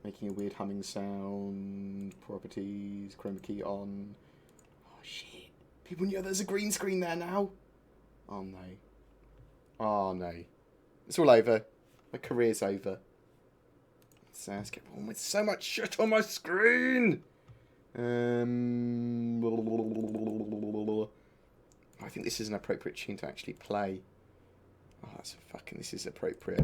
Making a weird humming sound. Properties. Chroma key on. Oh, shit. People knew there's a green screen there now. Oh, no. Oh, no. It's all over. My career's over. Let's get on with so much shit on my screen. I think this is an appropriate tune to actually play. Oh, that's fucking... This is appropriate.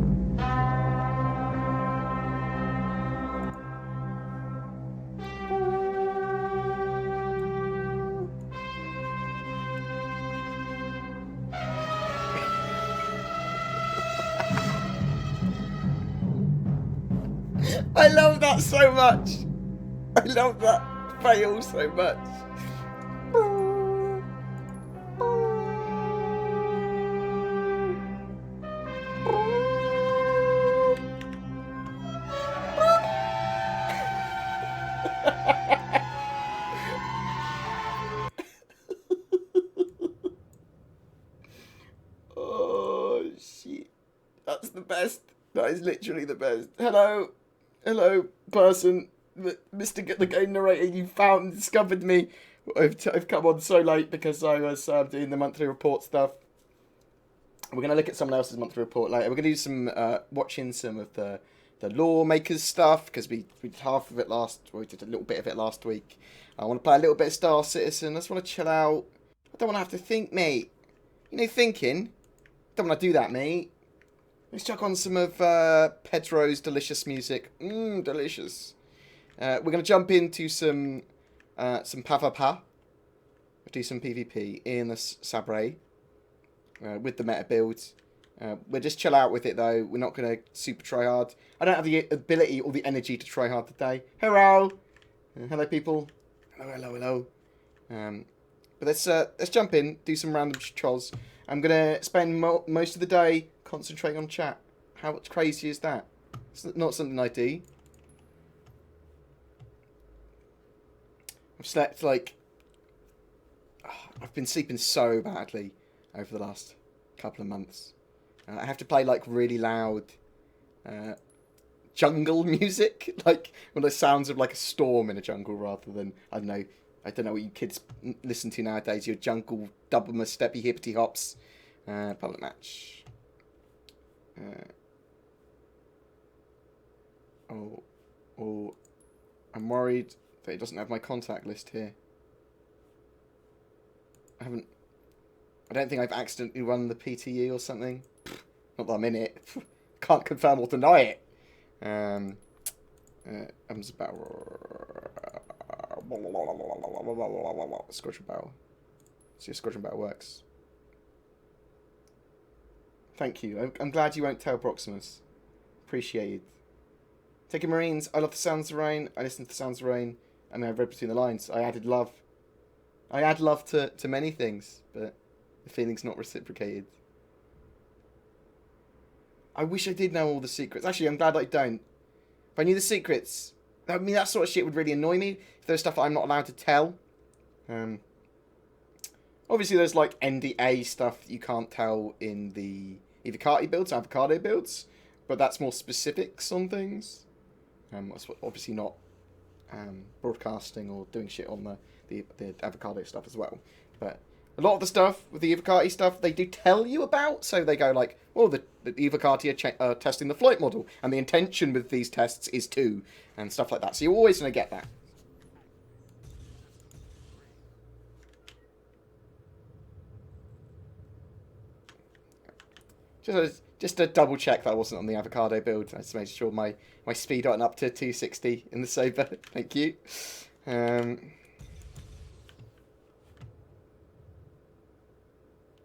I love that so much. I love that fail so much. Oh shit. That's the best. That is literally the best. Hello. Hello, person. Mr. The Game Narrator, you found and discovered me. I've come on so late because I was doing the monthly report stuff. We're going to look at someone else's monthly report later. We're going to do some watching some of the Lawmakers stuff because we did half of it we did a little bit of it last week. I want to play a little bit of Star Citizen. I just want to chill out. I don't want to have to think, mate. You know, thinking. Don't want to do that, mate. Let's chuck on some of Pedro's delicious music. Delicious. We're going to jump into some PvP. Do some PvP in the Sabre with the meta builds. We'll just chill out with it though. We're not going to super try hard. I don't have the ability or the energy to try hard today. Hello, hello people. Hello. But let's jump in. Do some random chos. I'm going to spend most of the day concentrating on chat. How crazy is that? It's not something I do. I've slept like... I've been sleeping so badly over the last couple of months. I have to play like really loud jungle music. Like when the sounds of like a storm in a jungle rather than, I don't know what you kids listen to nowadays. Your jungle double my steppy hippity hops. Public match. I'm worried that it doesn't have my contact list here. I don't think I've accidentally run the PTE or something. Not that I'm in it. Can't confirm or deny it. I'm about Squadron Battle. See if Squadron Battle works. Thank you. I'm glad you won't tell Proximus. Appreciated. Taking Marines. I love the sounds of rain. I listen to the sounds of rain. I mean, I've read between the lines. I added love. I add love to many things, but the feeling's not reciprocated. I wish I did know all the secrets. Actually, I'm glad I don't. If I knew the secrets, I mean, that sort of shit would really annoy me. If there's stuff that I'm not allowed to tell. Obviously, there's like NDA stuff that you can't tell in the Evocati builds, Avocado builds, but that's more specifics on things. Obviously not broadcasting or doing shit on the Avocado stuff as well. But a lot of the stuff with the Evocati stuff, they do tell you about. So they go like, oh, the Evocati are testing the flight model, and the intention with these tests is to, and stuff like that. So you're always going to get that. Just to double check that I wasn't on the Avocado build. I just made sure my speed got up to 260 in the Saber. Thank you.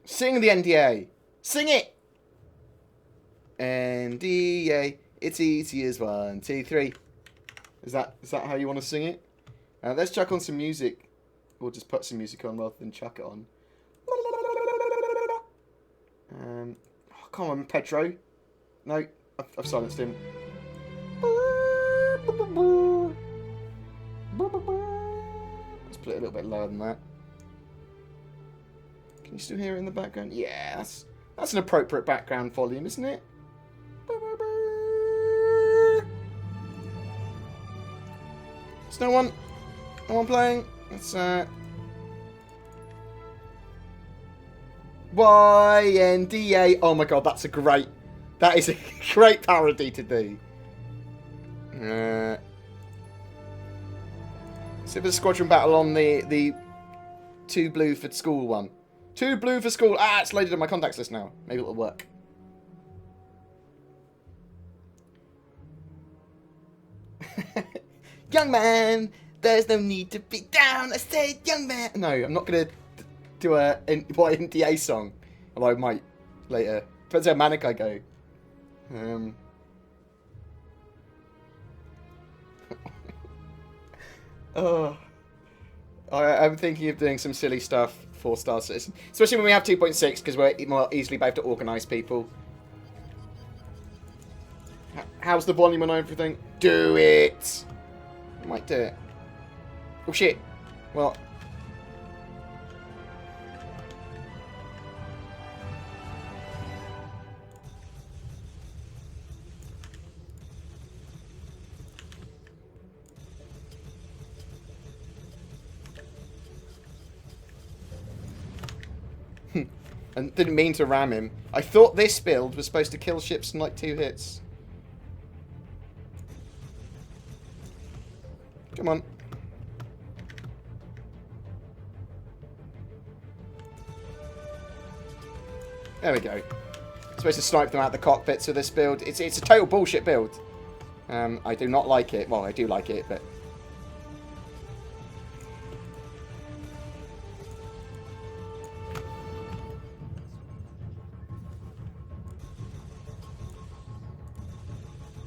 Sing the NDA. Sing it! NDA. It's easy as 1, 2, 3. Is that how you want to sing it? Let's chuck on some music. Or just put some music on rather than chuck it on. Come on, Pedro. No, I've silenced him. Let's put it a little bit lower than that. Can you still hear it in the background? Yeah, that's an appropriate background volume, isn't it? There's no one. No one playing. It's YNDA. Oh my god, that's a great. That is a great parody to do. So there's a squadron battle on the 2 blue for school one. 2 blue for school. Ah, it's loaded on my contacts list now. Maybe it'll work. Young man, there's no need to be down. I said, young man. No, I'm not gonna do a NDA song. Although I might later. Depends how manic I go. Oh, I'm thinking of doing some silly stuff for Star Citizen, especially when we have 2.6, because we're more easily able to organise people. How's the volume on everything? Do it. I might do it. Oh shit. Well. And didn't mean to ram him. I thought this build was supposed to kill ships in like 2 hits. Come on. There we go. Supposed to snipe them out the cockpits of this build. It's a total bullshit build. I do not like it. Well, I do like it, but...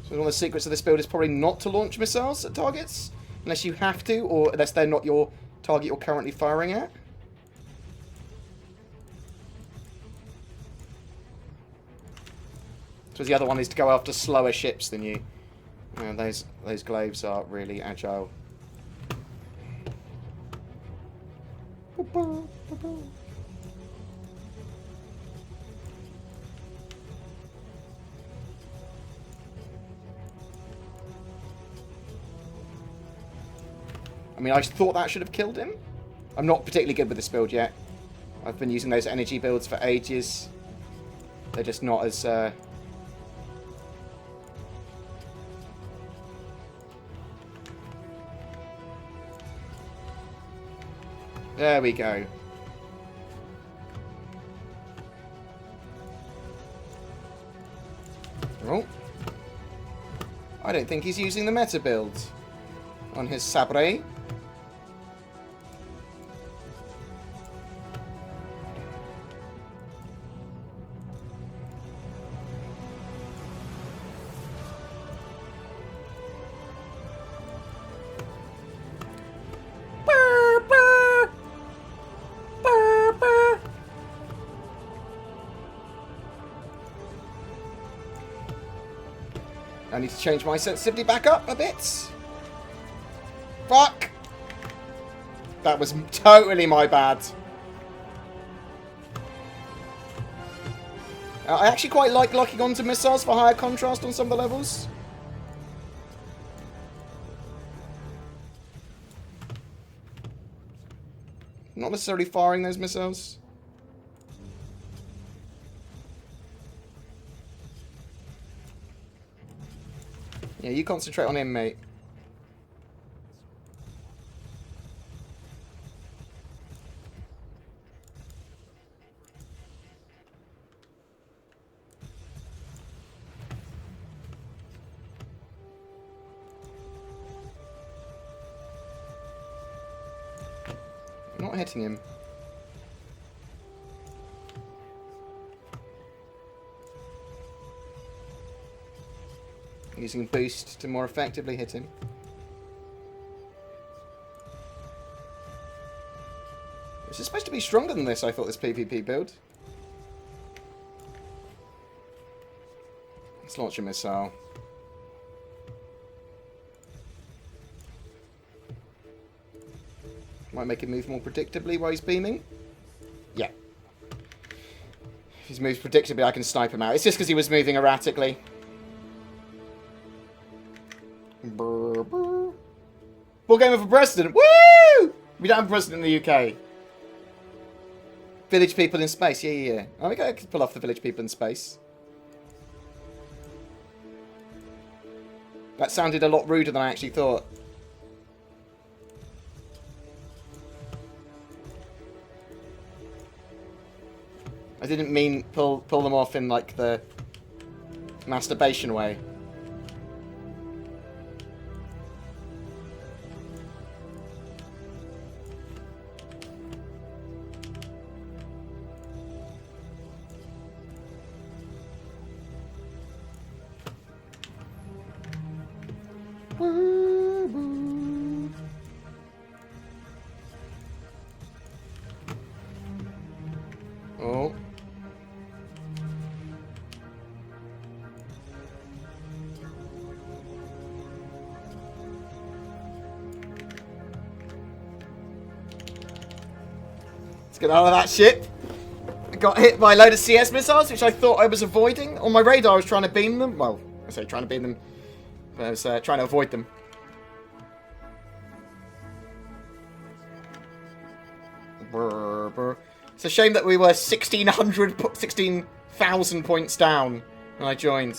So one of the secrets of this build is probably not to launch missiles at targets. Unless you have to, or unless they're not your target you're currently firing at. So the other one is to go after slower ships than you. Those glaives are really agile. I mean, I thought that should have killed him. I'm not particularly good with this build yet. I've been using those energy builds for ages. They're just not as... There we go. Oh. I don't think he's using the meta build on his Sabre. I need to change my sensitivity back up a bit. Fuck! That was totally my bad. I actually quite like locking onto missiles for higher contrast on some of the levels. Not necessarily firing those missiles. Yeah, you concentrate on him, mate. I'm not hitting him. Using boost to more effectively hit him. This is supposed to be stronger than this, I thought, this PvP build. Let's launch a missile. Might make him move more predictably while he's beaming. Yeah. If he moves predictably, I can snipe him out. It's just because he was moving erratically. Brr, brr. BoredGamer for president. Woo! We don't have a president in the UK. Village people in space. Yeah. I think I could pull off the village people in space. That sounded a lot ruder than I actually thought. I didn't mean pull them off in like the masturbation way. Oh. Let's get out of that ship. I got hit by a load of CS missiles, which I thought I was avoiding. On my radar, I was trying to beam them. Well, I say trying to beam them. But I was trying to avoid them. Brr, brr. It's a shame that we were 16,000 points down when I joined.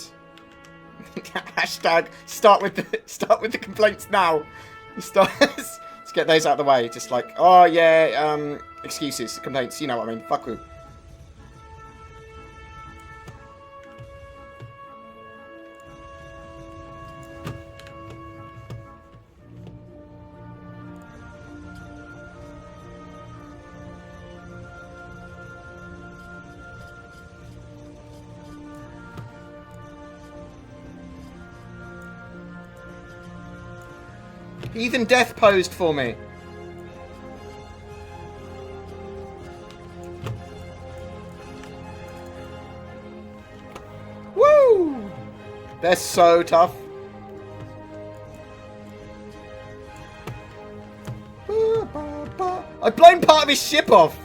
Hashtag start with the complaints now. Let's get those out of the way. Just like, oh yeah, excuses, complaints. You know what I mean? Fuck you. Ethan Death posed for me. Woo! They're so tough. I've blown part of his ship off.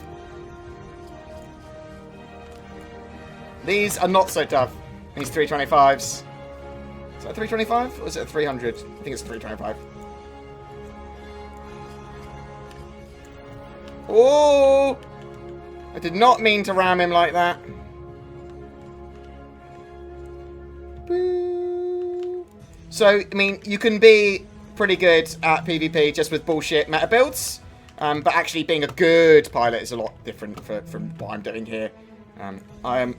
These are not so tough. These 325s. Is that 325 or is it a 300? I think it's 325. Oh! I did not mean to ram him like that. So, I mean, you can be pretty good at PvP just with bullshit meta builds, but actually being a good pilot is a lot different from what I'm doing here. I'm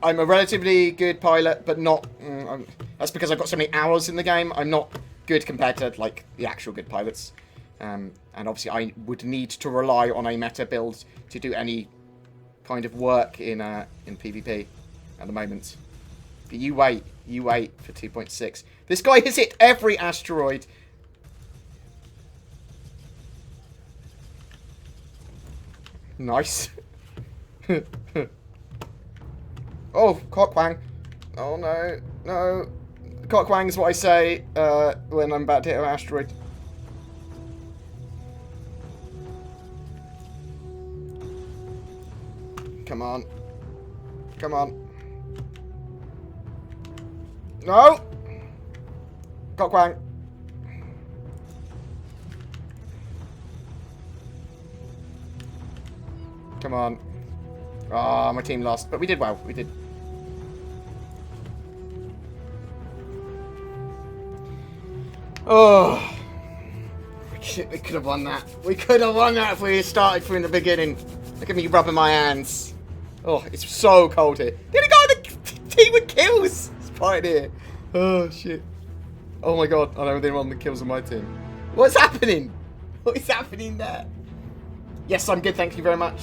a relatively good pilot, but not... that's because I've got so many hours in the game. I'm not good compared to, like, the actual good pilots. And obviously I would need to rely on a meta build to do any kind of work in PvP at the moment. But you wait for 2.6. This guy has hit every asteroid. Nice. Oh, cockwang. Oh no, no. Cockwang is what I say when I'm about to hit an asteroid. Come on. Come on. No! Cockwang. Come on. Ah, my team lost. But we did well. We did. Oh. Shit, we could have won that. We could have won that if we had started from the beginning. Look at me rubbing my hands. Oh, it's so cold here. The only guy on the team with kills is Pioneer. Oh, shit. Oh my god, I know they're on the kills on my team. What's happening? What is happening there? Yes, I'm good, thank you very much.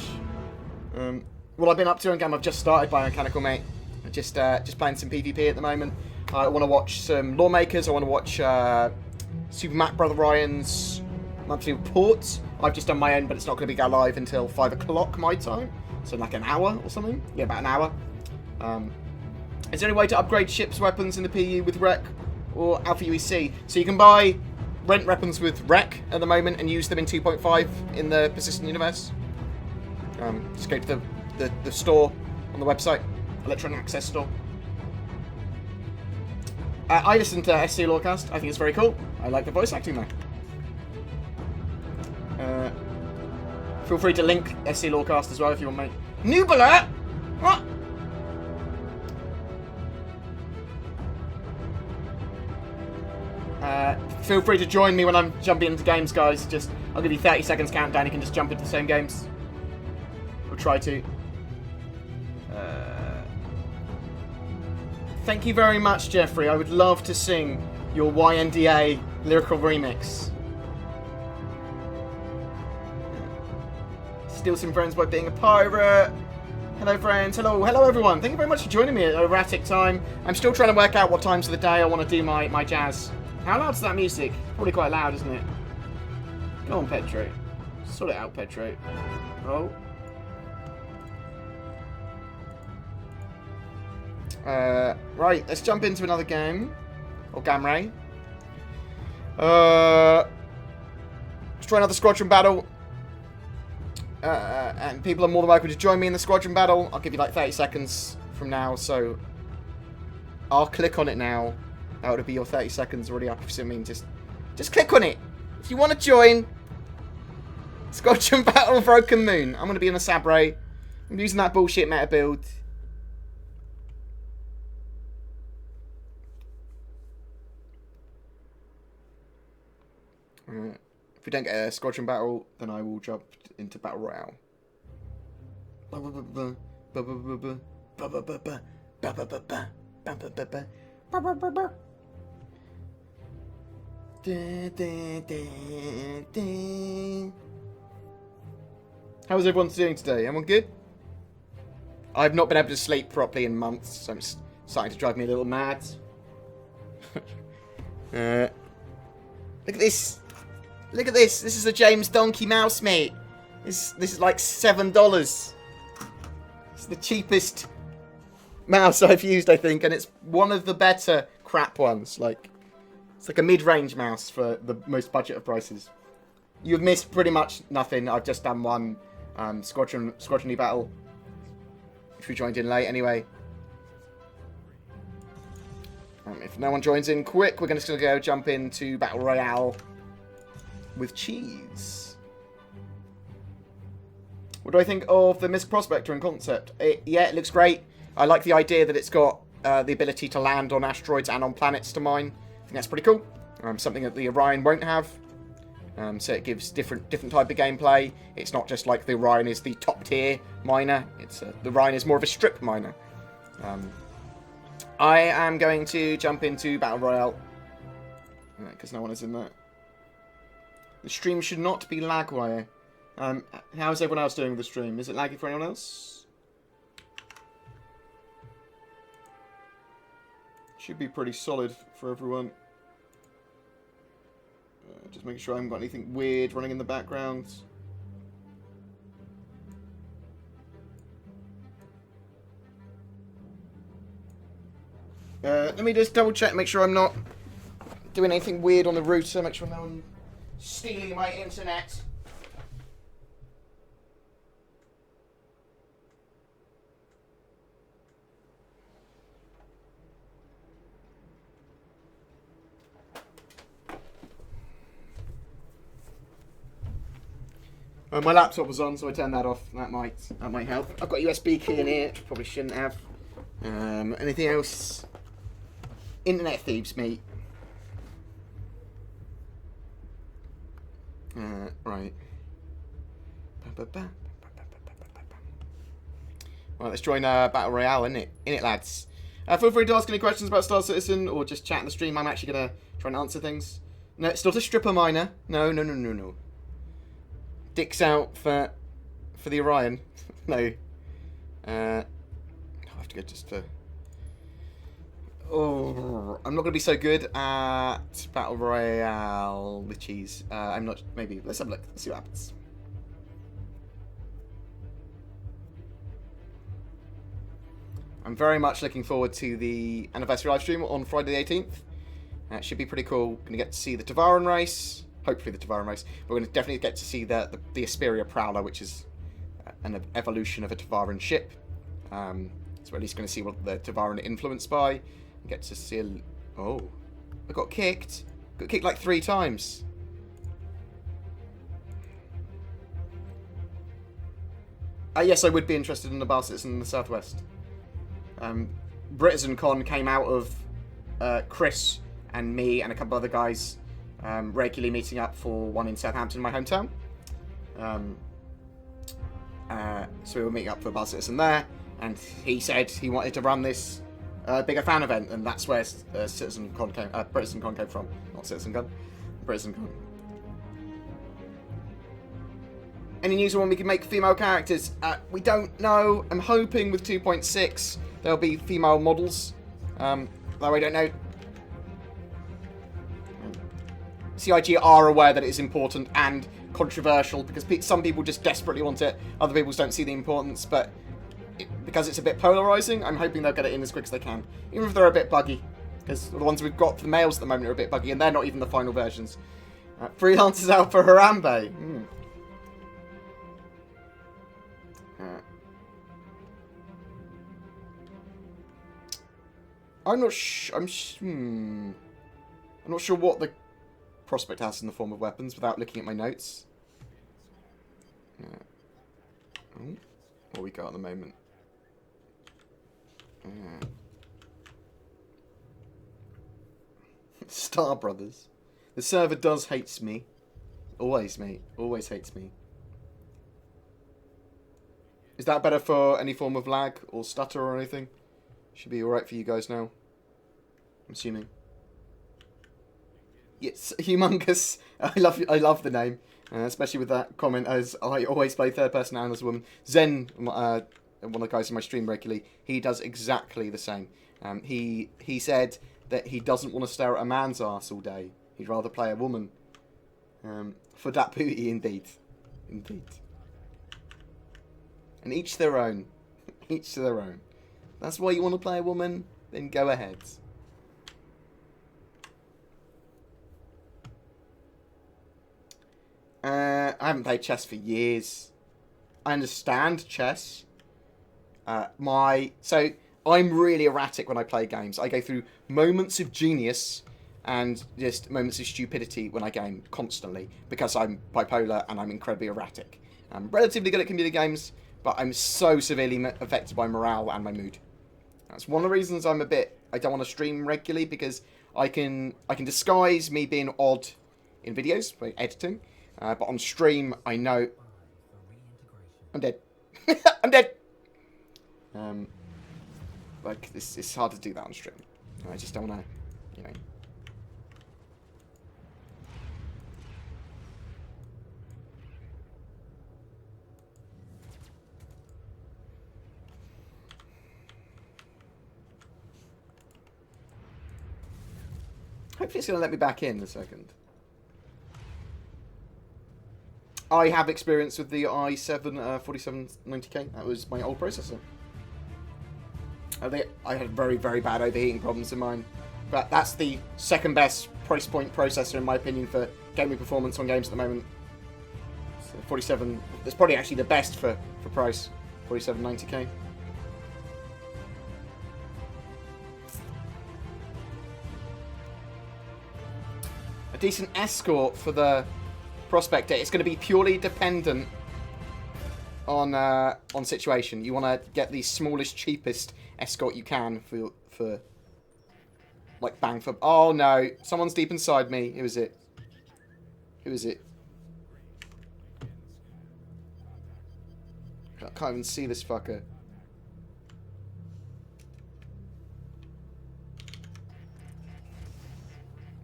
What I've been up to in game, I've just started Biomechanical, mate. I'm just playing some PvP at the moment. I want to watch some Lawmakers. I want to watch Super Mac Brother Ryan's monthly report. I've just done my own, but it's not going to be go live until 5 o'clock my time. So like an hour or something. Yeah, about an hour. Is there any way to upgrade ships' weapons in the PU with Rec or Alpha UEC? So you can rent weapons with Rec at the moment and use them in 2.5 in the Persistent Universe. Just go to the store on the website, Electronic Access Store. I listen to SC Lawcast. I think it's very cool. I like the voice acting there. Feel free to link SC Lawcast as well if you want, mate. Nubula! What? Feel free to join me when I'm jumping into games, guys. I'll give you 30 seconds countdown. You can just jump into the same games. Or try to. Thank you very much, Jeffrey. I would love to sing your YNDA lyrical remix. Steal some friends by being a pirate. Hello, friends. Hello, everyone. Thank you very much for joining me at erratic time. I'm still trying to work out what times of the day I want to do my jazz. How loud's that music? Probably quite loud, isn't it? Go on, Petro. Sort it out, Petro. Oh. Right, let's jump into another game. Or Gamray. Let's try another Squadron battle. And people are more than welcome to join me in the Squadron battle. I'll give you like 30 seconds from now, so I'll click on it now. That would be your 30 seconds already up. So I mean, just click on it. If you want to join Squadron battle Broken Moon. I'm going to be in a Sabre. I'm using that bullshit meta build. If we don't get a Squadron battle, then I will jump into Battle Royale. How is everyone doing today? Everyone good? I've not been able to sleep properly in months, so it's starting to drive me a little mad. Look at this. Look at this. This is a James Donkey mouse, mate. This is like $7. It's the cheapest mouse I've used, I think, and it's one of the better crap ones. Like, it's like a mid-range mouse for the most budget of prices. You've missed pretty much nothing. I've just done one Squadron-y battle, which we joined in late anyway. If no one joins in quick, we're just going to go jump into Battle Royale with cheese. What do I think of the Mist Prospector in concept? Yeah, it looks great. I like the idea that it's got the ability to land on asteroids and on planets to mine. I think that's pretty cool. Something that the Orion won't have. So it gives different type of gameplay. It's not just like the Orion is the top tier miner. The Orion is more of a strip miner. I am going to jump into Battle Royale because no one is in there. The stream should not be lag wire. How's everyone else doing with the stream? Is it laggy for anyone else? Should be pretty solid for everyone. Just making sure I haven't got anything weird running in the background. Let me just double check, make sure I'm not doing anything weird on the router, make sure no one stealing my internet. My laptop was on, so I turned that off. That might help. I've got a USB key in here, which probably shouldn't have. Anything else? Internet thieves, mate. Right. Right, let's join Battle Royale, innit, lads? Feel free to ask any questions about Star Citizen or just chat in the stream. I'm actually going to try and answer things. No, it's not a stripper miner. No. Dicks out for the Orion. No. I'll have to go just for... Oh, I'm not going to be so good at Battle Royale with cheese. I'm not... Maybe. Let's have a look. Let's see what happens. I'm very much looking forward to the anniversary live stream on Friday the 18th. It should be pretty cool. Going to get to see the Tavaran race. Hopefully the Tavaran race. We're going to definitely get to see the Asperia Prowler, which is an evolution of a Tavaran ship. So we're at least going to see what the Tavaran are influenced by. Get to see Oh. I got kicked. Got kicked like 3 times. Yes, I would be interested in the bar citizen in the Southwest. BritisonCon came out of Chris and me and a couple other guys regularly meeting up for one in Southampton, my hometown. So we were meeting up for Bar Citizen there, and he said he wanted to run this bigger fan event, and that's where BritisonCon came from. Not CitizenCon, BritisonCon. Any news on when we can make female characters? We don't know. I'm hoping with 2.6 there'll be female models, though I don't know. CIG are aware that it is important and controversial because some people just desperately want it, other people don't see the importance, but because it's a bit polarising, I'm hoping they'll get it in as quick as they can, even if they're a bit buggy, because the ones we've got for the males at the moment are a bit buggy, and they're not even the final versions. Freelancers out for Harambe. I'm not sure what the prospect has in the form of weapons without looking at my notes. What we got at the moment? Star Brothers. The server does hates me. Always, mate. Always hates me. Is that better for any form of lag or stutter or anything? Should be alright for you guys now. I'm assuming. Yes, humongous. I love the name, especially with that comment. As I always play third person and as a woman. Zen, one of the guys in my stream regularly, he does exactly the same. He said that he doesn't want to stare at a man's arse all day. He'd rather play a woman. For that booty, indeed, indeed. And each their own. Each to their own. That's why you want to play a woman? Then go ahead. I haven't played chess for years. I understand chess. So I'm really erratic when I play games. I go through moments of genius and just moments of stupidity when I game constantly because I'm bipolar and I'm incredibly erratic. I'm relatively good at computer games, but I'm so severely affected by morale and my mood. That's one of the reasons I don't want to stream regularly, because I can disguise me being odd in videos by editing, but on stream I know I'm dead. I'm dead. Like it's hard to do that on stream. I just don't want to, you know. Hopefully it's going to let me back in a second. I have experience with the i7 4790K. That was my old processor. I had very, very bad overheating problems in mine. But that's the second best price point processor, in my opinion, for gaming performance on games at the moment. So 47... It's probably actually the best for price. 4790K. A decent escort for the prospector. It's going to be purely dependent on situation. You want to get the smallest, cheapest escort you can for like bang for. Oh no! Someone's deep inside me. Who is it? Who is it? I can't even see this fucker.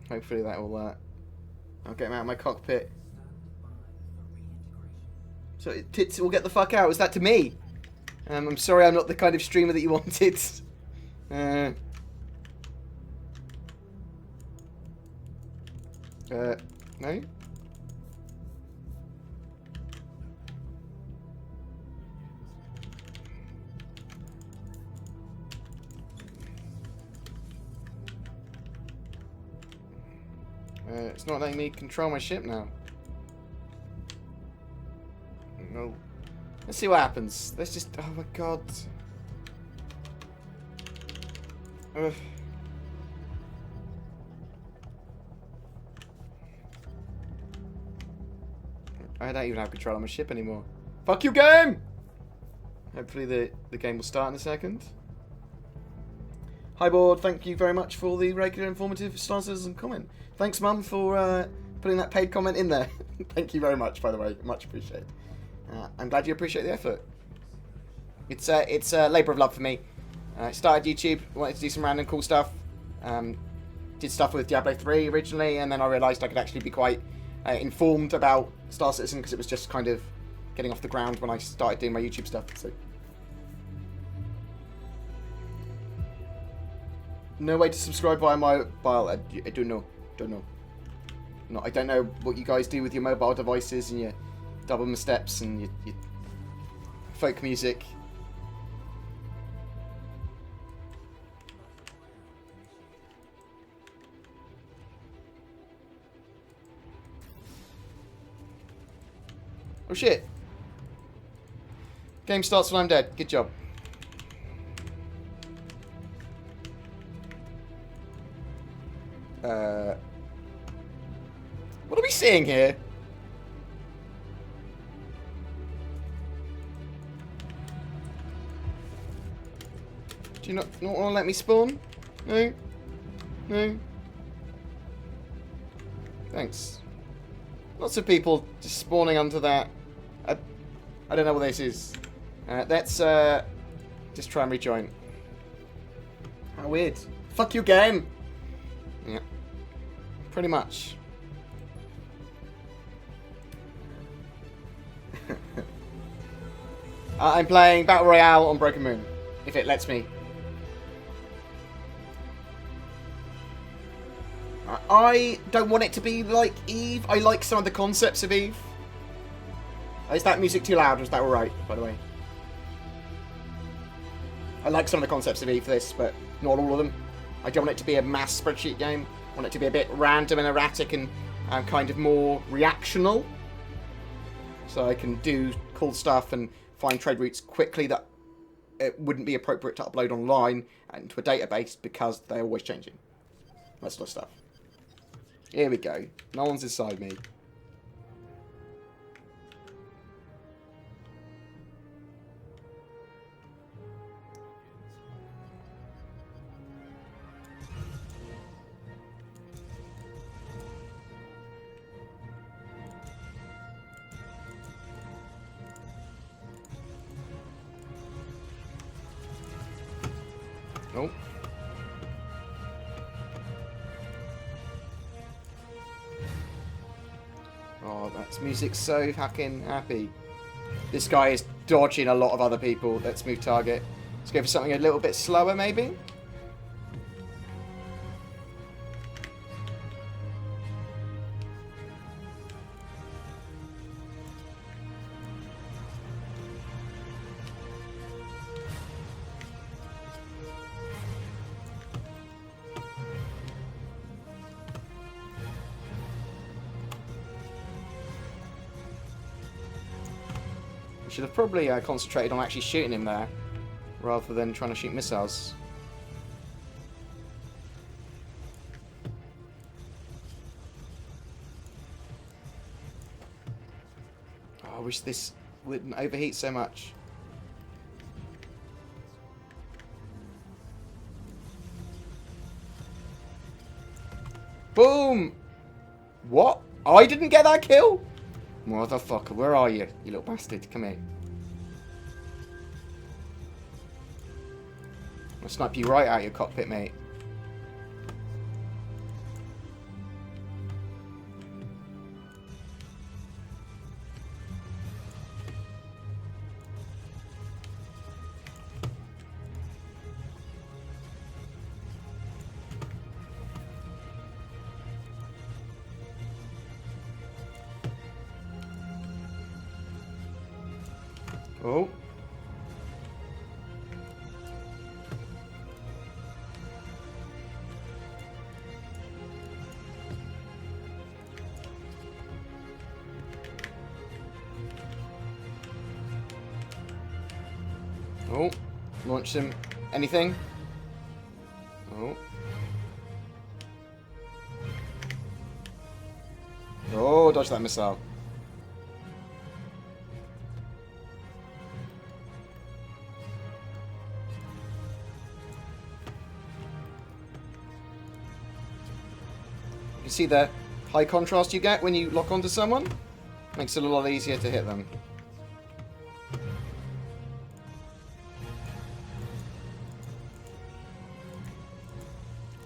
Hopefully that will. I'll get him out of my cockpit. So tits will get the fuck out. Was that to me? I'm sorry, I'm not the kind of streamer that you wanted. No. It's not letting me control my ship now. No. Let's see what happens. Let's just... Oh my god. Ugh. I don't even have control of my ship anymore. Fuck you, game! Hopefully the game will start in a second. Hi, Bored. Thank you very much for the regular informative stars and comment. Thanks, Mum, for putting that paid comment in there. Thank you very much, by the way. Much appreciated. I'm glad you appreciate the effort. It's a labour of love for me. I started YouTube, wanted to do some random cool stuff. Did stuff with Diablo 3 originally, and then I realised I could actually be quite informed about Star Citizen because it was just kind of getting off the ground when I started doing my YouTube stuff. So. No way to subscribe via mobile. I don't know. No, I don't know what you guys do with your mobile devices and your double steps and your folk music. Oh shit. Game starts when I'm dead. Good job. What are we seeing here? Do you not want to let me spawn? No? No? Thanks. Lots of people just spawning onto that. I don't know what this is. Let's just try and rejoin. How weird. Fuck you, game! Yeah. Pretty much. I'm playing Battle Royale on Broken Moon, if it lets me. I don't want it to be like Eve. I like some of the concepts of Eve. Is that music too loud, or is that alright, by the way? I like some of the concepts of Eve for this, but not all of them. I don't want it to be a mass spreadsheet game. I want it to be a bit random and erratic and kind of more reactional. So I can do cool stuff and find trade routes quickly that it wouldn't be appropriate to upload online into a database because they're always changing. That sort of stuff. Here we go. No one's inside me. Oh. Oh, that's music so fucking happy. This guy is dodging a lot of other people. Let's move target. Let's go for something a little bit slower, maybe. Should have probably concentrated on actually shooting him there, rather than trying to shoot missiles. Oh, I wish this wouldn't overheat so much. Boom! What? I didn't get that kill? Motherfucker, where are you, you little bastard? Come here. I'll snipe you right out of your cockpit, mate. Oh. Oh. Launch him. Anything? Oh. Oh, dodge that missile. see the high contrast you get when you lock onto someone? Makes it a lot easier to hit them.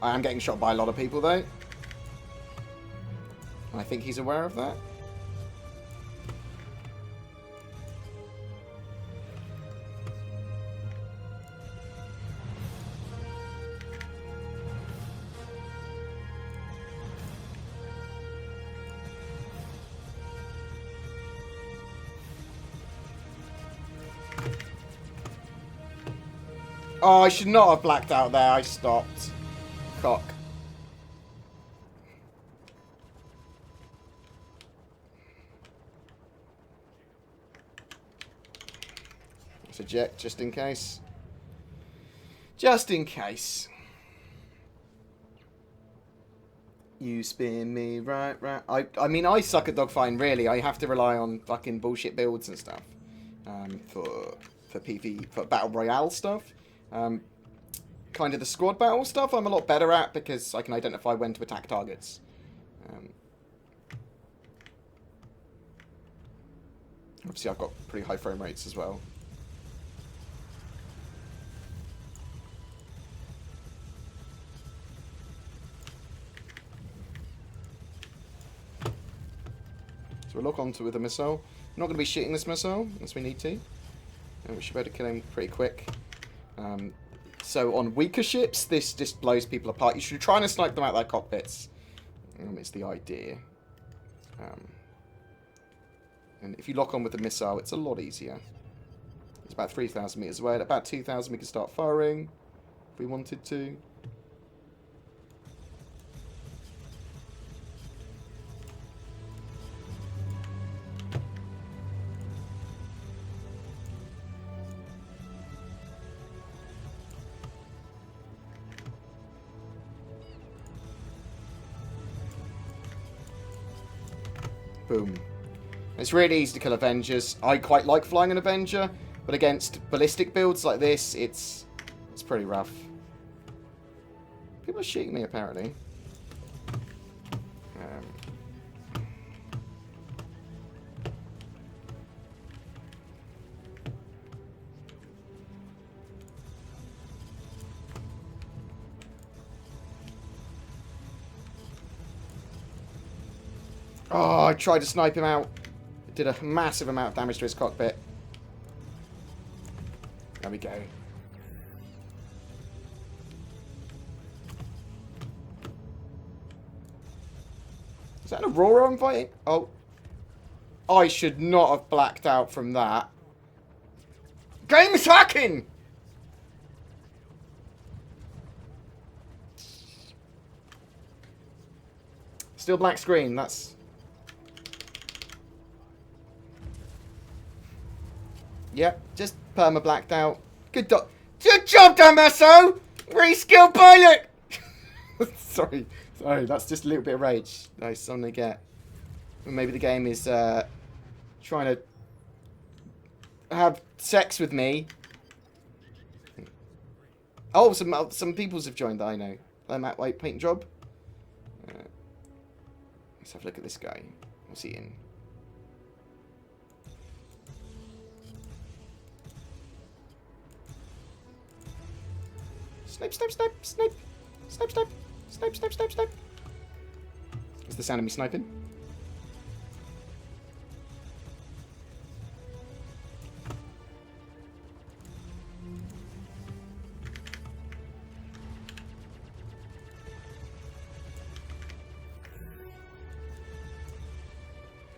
I am getting shot by a lot of people, though. I think he's aware of that. Oh, I should not have blacked out there. I stopped. Cock. Let's eject just in case. Just in case. You spin me right. I mean, I suck at dogfighting, really. I have to rely on fucking bullshit builds and stuff. For PV, for Battle Royale stuff. Kind of the squad battle stuff I'm a lot better at because I can identify when to attack targets. Obviously, I've got pretty high frame rates as well. So we'll lock onto with a missile. I'm not going to be shooting this missile unless we need to. And we should be able to kill him pretty quick. So on weaker ships, this just blows people apart. You should try and snipe them out their cockpits. It's the idea. And if you lock on with the missile, it's a lot easier. It's about 3,000 meters away. At about 2,000, we can start firing if we wanted to. Boom. It's really easy to kill Avengers. I quite like flying an Avenger, but against ballistic builds like this, it's pretty rough. People are shooting me, apparently. Oh, I tried to snipe him out. It did a massive amount of damage to his cockpit. There we go. Is that an Aurora I'm fighting? Oh. I should not have blacked out from that. Game is hacking! Still black screen, that's... Yep, just perma blacked out. Good job, Damaso! Very skilled pilot! Sorry, that's just a little bit of rage I suddenly get. Maybe the game is trying to have sex with me. Oh, some peoples have joined that I know. Matt White paint job. Let's have a look at this guy. What's he in? Snipe, snipe, snipe, snipe, snipe, snipe, snipe, snipe, snipe, snipe. That's the sound of me sniping.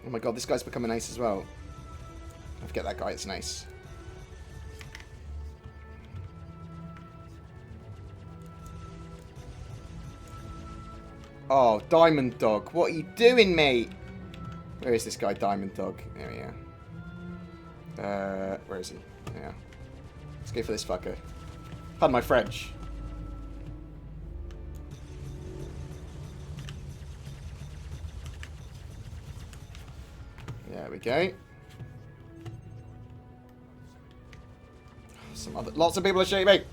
Oh my god, this guy's become an ace as well. I forget that guy, it's an ace. Oh, Diamond Dog. What are you doing, mate? Where is this guy, Diamond Dog? There we are. Where is he? Yeah. Let's go for this fucker. Pardon my French. There we go. Lots of people are shooting me.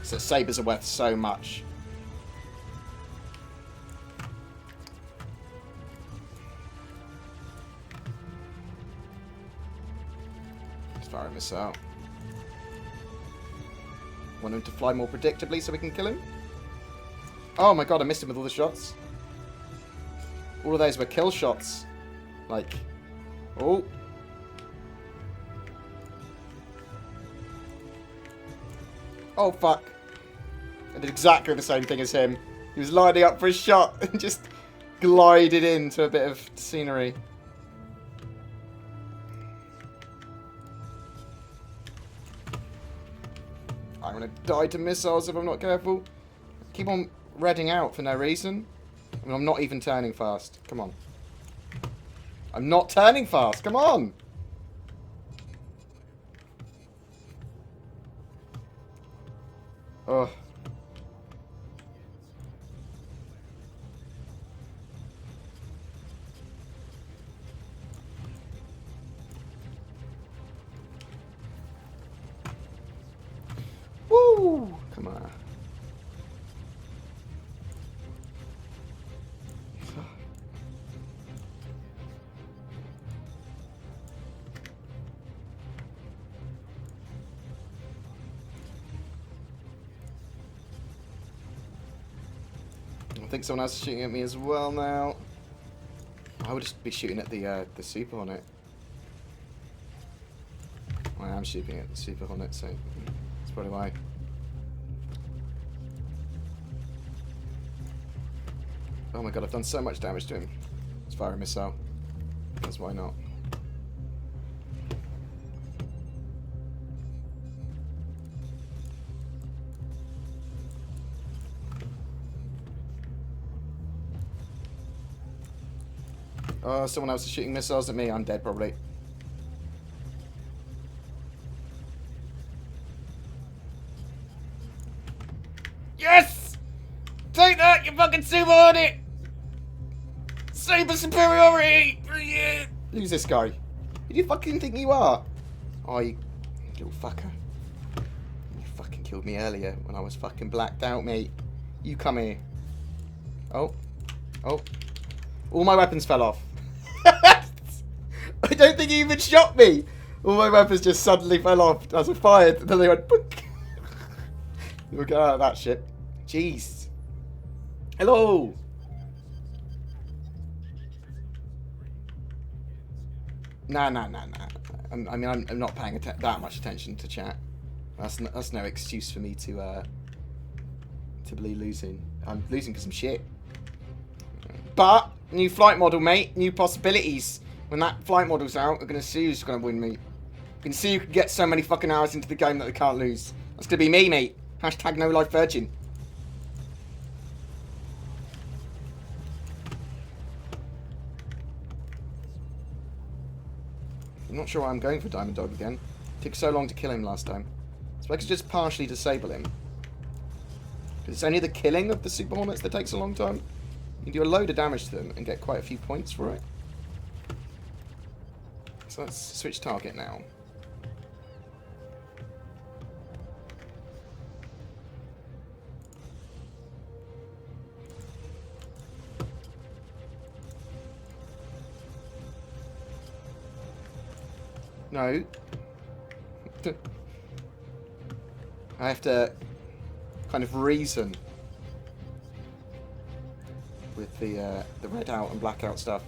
So sabers are worth so much. Let's fire a missile. Want him to fly more predictably so we can kill him? Oh my god, I missed him with all the shots. All of those were kill shots. Like, oh. Oh, fuck. I did exactly the same thing as him. He was lining up for a shot and just glided into a bit of scenery. I'm going to die to missiles if I'm not careful. Keep on redding out for no reason. I mean, I'm not even turning fast. Come on. I'm not turning fast. Come on. Ugh. Woo! Come on. I think someone else is shooting at me as well now. I would just be shooting at the Super Hornet. I am shooting at the Super Hornet, so that's probably why. Oh my god, I've done so much damage to him. Let's fire a missile. Because why not? Oh, someone else is shooting missiles at me. I'm dead, probably. Yes! Take that, you fucking Super Hornet! Super superiority! Yeah. Who's this guy? Who do you fucking think you are? Oh, you little fucker. You fucking killed me earlier when I was fucking blacked out, mate. You come here. Oh. Oh. All my weapons fell off. I don't think he even shot me. All my weapons just suddenly fell off as I fired, and then they went boink. We'll get out of that shit. Jeez. Hello. Nah. I'm not paying that much attention to chat. That's no excuse for me to be losing. I'm losing because I'm shit. But new flight model, mate. New possibilities. When that flight model's out, we're gonna see who's gonna win, mate. You can see who can get so many fucking hours into the game that they can't lose. That's gonna be me, mate. Hashtag no life virgin. I'm not sure why I'm going for Diamond Dog again. It took so long to kill him last time. So I could just partially disable him. Because it's only the killing of the Super Hornets that takes a long time. You can do a load of damage to them and get quite a few points for it. So let's switch target now. No. I have to kind of reason with the red out and black out stuff.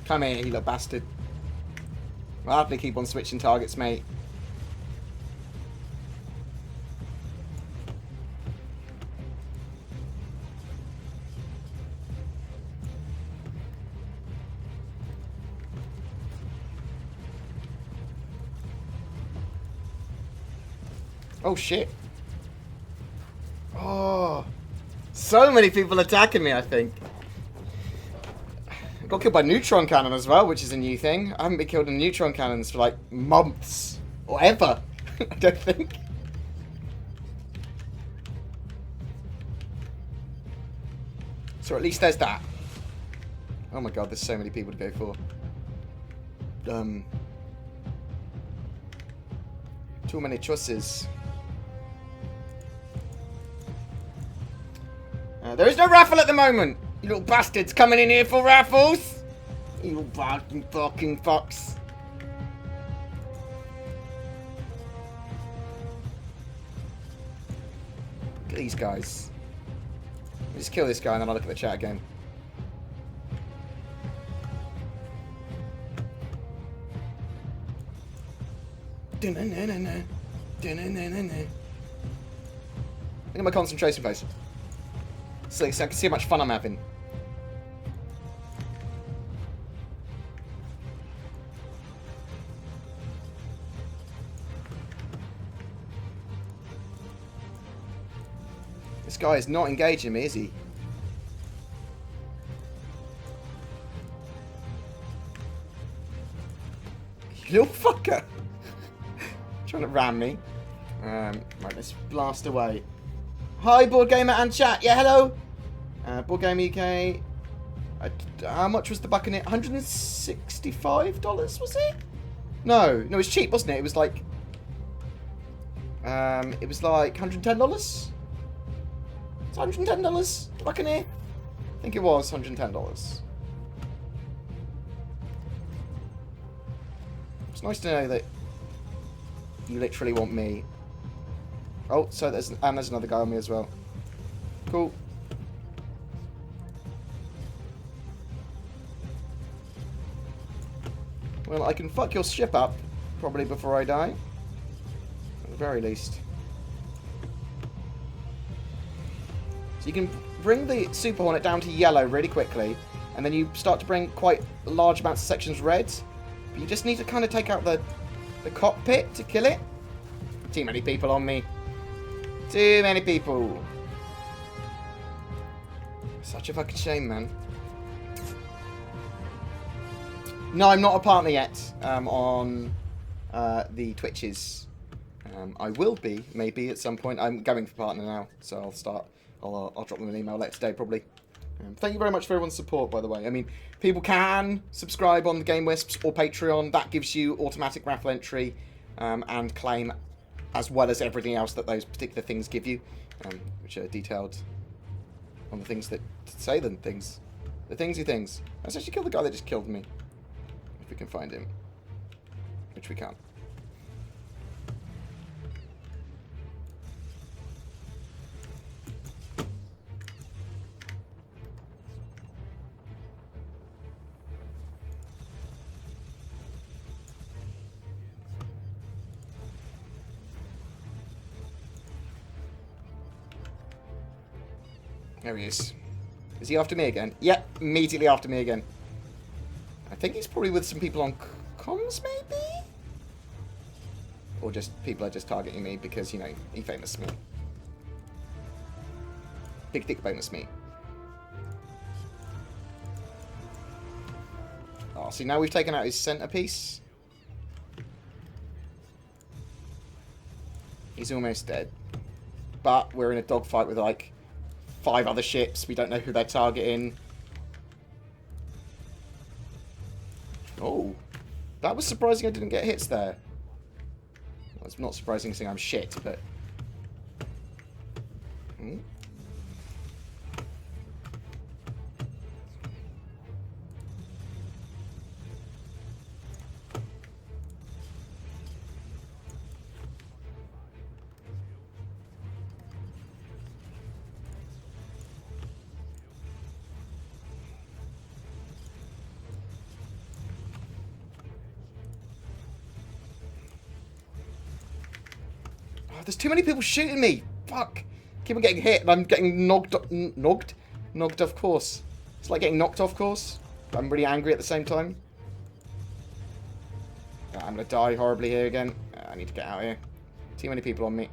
Come here, you little bastard. I'll happily keep on switching targets, mate. Oh, shit. Oh. So many people attacking me, I think. I got killed by neutron cannon as well, which is a new thing. I haven't been killed in neutron cannons for like months. Or ever. I don't think. So at least there's that. Oh my god, there's so many people to go for. Too many choices. There is no raffle at the moment. You little bastards coming in here for raffles. You little fucking fucks. Look at these guys. I'll just kill this guy and then I'll look at the chat again. Look at my concentration face. So I can see how much fun I'm having. This guy is not engaging me, is he? You little fucker! Trying to ram me. Right, let's blast away. Hi, BoredGamer and chat. Yeah, hello. BoredGamer UK. How much was the Buccaneer? $165, was it? No, it was cheap, wasn't it? It was like $110. It's $110. Buccaneer. I think it was $110. It's nice to know that you literally want me. Oh, so there's another guy on me as well. Cool. Well, I can fuck your ship up, probably before I die. At the very least. So you can bring the Super Hornet down to yellow really quickly, and then you start to bring quite large amounts of sections red. But you just need to kind of take out the cockpit to kill it. Too many people on me. Too many people. Such a fucking shame, man. No, I'm not a partner yet on the Twitches. I will be, maybe, at some point. I'm going for partner now, so I'll start. I'll drop them an email later today, probably. Thank you very much for everyone's support, by the way. I mean, people can subscribe on the Game Wisps or Patreon. That gives you automatic raffle entry and claim, as well as everything else that those particular things give you, which are detailed on the things that say them things. The thingsy things. Let's actually kill the guy that just killed me. If we can find him. Which we can't. There he is. Is he after me again? Yep, immediately after me again. I think he's probably with some people on comms, maybe? Or just people are just targeting me because, you know, he famous me. Big dick bonus me. Oh, see, now we've taken out his centerpiece. He's almost dead. But we're in a dogfight with, like, 5 other ships. We don't know who they're targeting. Oh. That was surprising I didn't get hits there. Well, it's not surprising seeing I'm shit, but... Hmm? there's too many people shooting me. Fuck. Keep on getting hit, and I'm getting knocked off course. It's like getting knocked off course. But I'm really angry at the same time. I'm gonna die horribly here again. I need to get out of here. Too many people on me.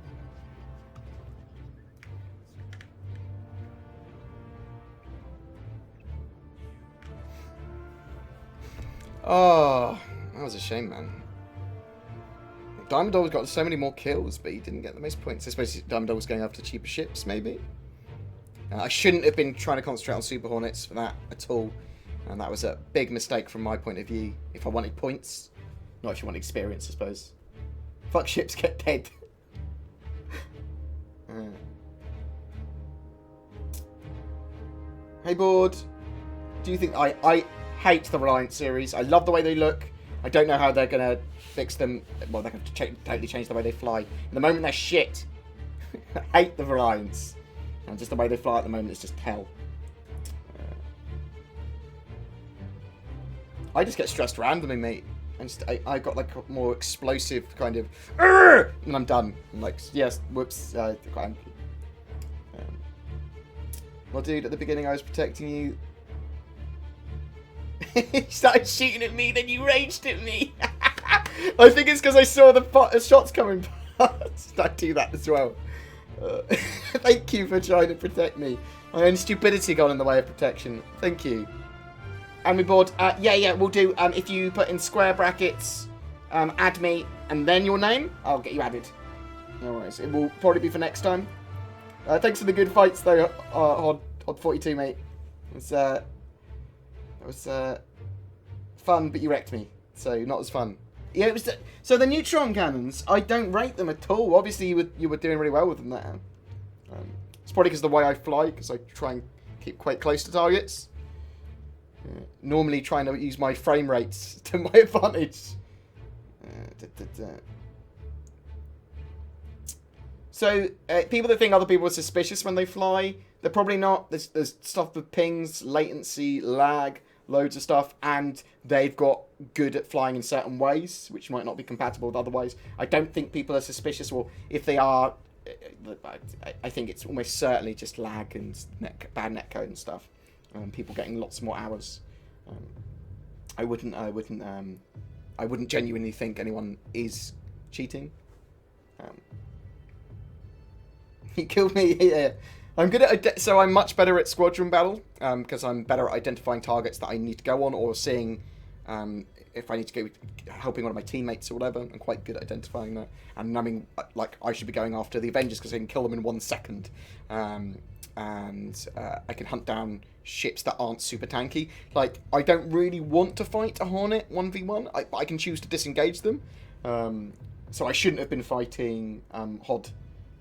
Oh, that was a shame, man. Diamond Dog's got so many more kills, but he didn't get the most points. I suppose Diamond Dog was going after cheaper ships, maybe. I shouldn't have been trying to concentrate on Super Hornets for that at all. And that was a big mistake from my point of view. If I wanted points, not if you want experience, I suppose. Fuck ships, get dead. Hey, Bored. Do you think... I hate the Reliant series. I love the way they look. I don't know how they're going to fix them. Well, they're going to totally change the way they fly. At the moment, they're shit. I hate the Reliants. And just the way they fly at the moment is just hell. I just get stressed randomly, mate. I got like a more explosive kind of... And I'm done. I'm like, yes, whoops. Well, dude, at the beginning I was protecting you. You started shooting at me, then you raged at me. I think it's because I saw the shots coming past. I do that as well. Thank you for trying to protect me. My own stupidity got in the way of protection. Thank you. And we bored. Yeah, we'll do. If you put in square brackets, add me, and then your name, I'll get you added. No worries. It will probably be for next time. Thanks for the good fights, though, Hod 42, mate. It was fun, but you wrecked me, so not as fun. Yeah, it was. So the neutron cannons, I don't rate them at all. Obviously, you were doing really well with them there. It's probably because of the way I fly, because I try and keep quite close to targets. Normally trying to use my frame rates to my advantage. So, people that think other people are suspicious when they fly, they're probably not. There's stuff with pings, latency, lag, loads of stuff, and they've got good at flying in certain ways, which might not be compatible with other ways. I don't think people are suspicious, or if they are, I think it's almost certainly just lag and bad netcode and stuff. People getting lots more hours. I wouldn't genuinely think anyone is cheating. He killed me. Yeah. I'm good at so I'm much better at squadron battle because I'm better at identifying targets that I need to go on or seeing if I need to go helping one of my teammates or whatever. I'm quite good at identifying that and knowing like I should be going after the Avengers because I can kill them in 1 second. And I can hunt down ships that aren't super tanky. Like, I don't really want to fight a Hornet 1v1, but I can choose to disengage them. So I shouldn't have been fighting Hod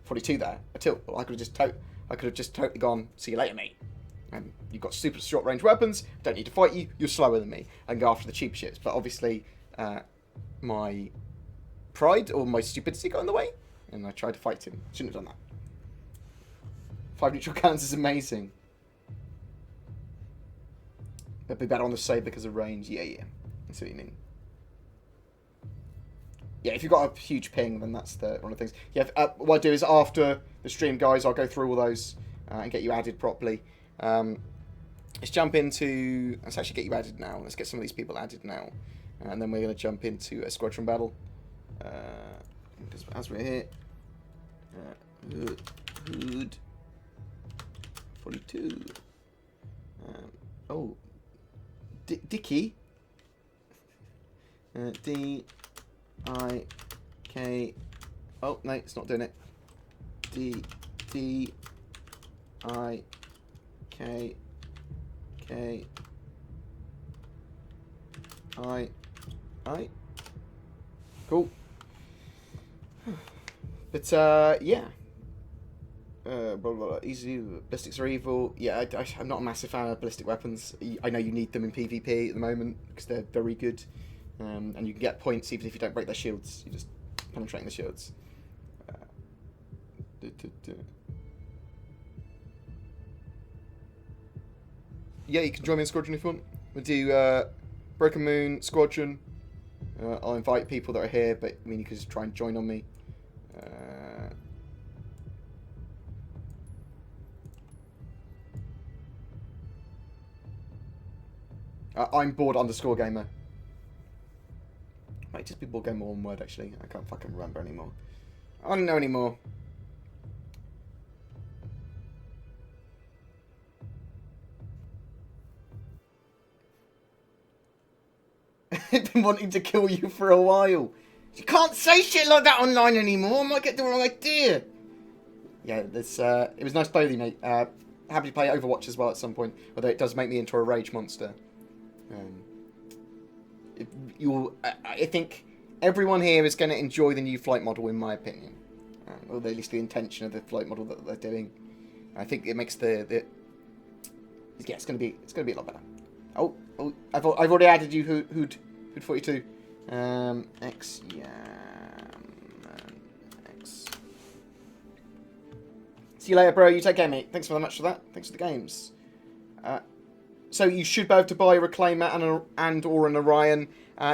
42 there until I could have just totally gone, see you later, mate. You've got super short range weapons, don't need to fight you, you're slower than me, and go after the cheap ships. But obviously, my pride or my stupidity got in the way, and I tried to fight him. Shouldn't have done that. 5 neutral cannons is amazing. It'd be better on the save because of range. Yeah. That's what you mean. Yeah, if you've got a huge ping, then that's one of the things. Yeah, what I'll do is after the stream, guys, I'll go through all those and get you added properly. Let's jump into... Let's actually get you added now. Let's get some of these people added now. And then we're going to jump into a squadron battle. As we're here... Hood... 42. Dicky. D-I-K. Oh, no, it's not doing it. D-I-K. K-I. Cool. But, yeah. Blah, blah, blah. Easy. Ballistics are evil. Yeah, I'm not a massive fan of ballistic weapons. I know you need them in PvP at the moment because they're very good, and you can get points even if you don't break their shields. You're just penetrating the shields. Yeah, you can join me in Squadron if you want. We'll do Broken Moon, Squadron. I'll invite people that are here, but I mean you can just try and join on me. I'm bored_gamer. Might just be BoredGamer one word, actually. I can't fucking remember anymore. I don't know anymore. I've been wanting to kill you for a while. You can't say shit like that online anymore. I might get the wrong idea. Yeah, this, it was nice to play with you, mate. Happy to play Overwatch as well at some point. Although it does make me into a rage monster. I think everyone here is going to enjoy the new flight model, in my opinion. Or at least the intention of the flight model that they're doing. I think it makes the yeah, it's gonna be a lot better. Oh, I've already added you, Hood 42. X, yeah, X. See you later, bro. You take care, mate. Thanks very much for that. Thanks for the games. So you should be able to buy a Reclaimer and or an Orion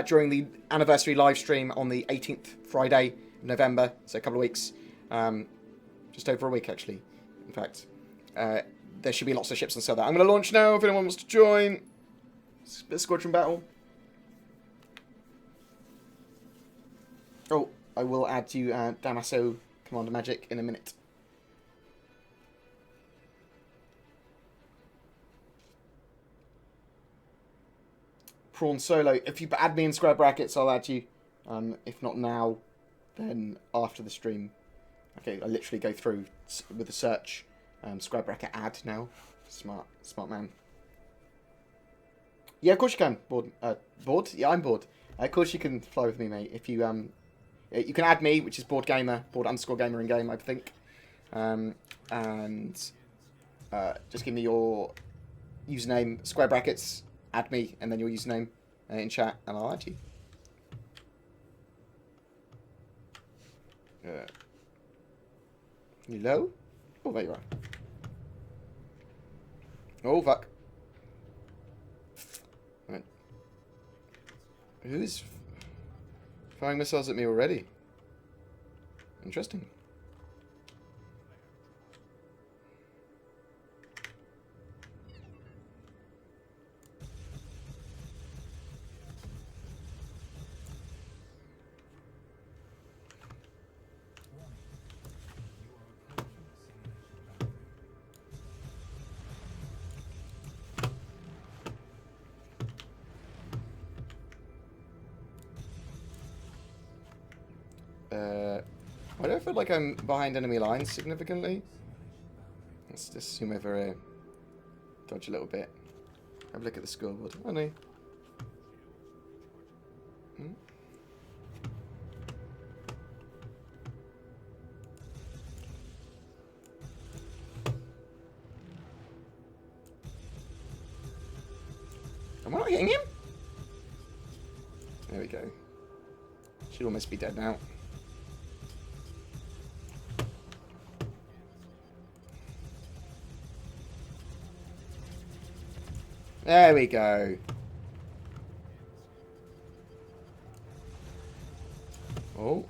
during the anniversary live stream on the 18th, Friday, November. So a couple of weeks. Just over a week, actually. In fact, there should be lots of ships on sale there. I'm going to launch now if anyone wants to join. It's a bit of Squadron battle. Oh, I will add you Damaso Commander Magic in a minute. Prawn Solo. If you add me in square brackets, I'll add you. If not now, then after the stream. Okay, I literally go through with the search. Square bracket add now. Smart man. Yeah, of course you can. Bored? Yeah, I'm bored. Of course you can fly with me, mate. If you you can add me, which is BoredGamer, bored_gamer in game, I think. And just give me your username, square brackets, add me, and then your username in chat, and I'll add you. Hello? Oh, there you are. Oh, fuck. Right. Who's firing missiles at me already? Interesting. Why do I feel like I'm behind enemy lines significantly? Let's just zoom over here. Dodge a little bit. Have a look at the scoreboard. Oh no. Am I not hitting him? There we go. Should almost be dead now. There we go. Oh.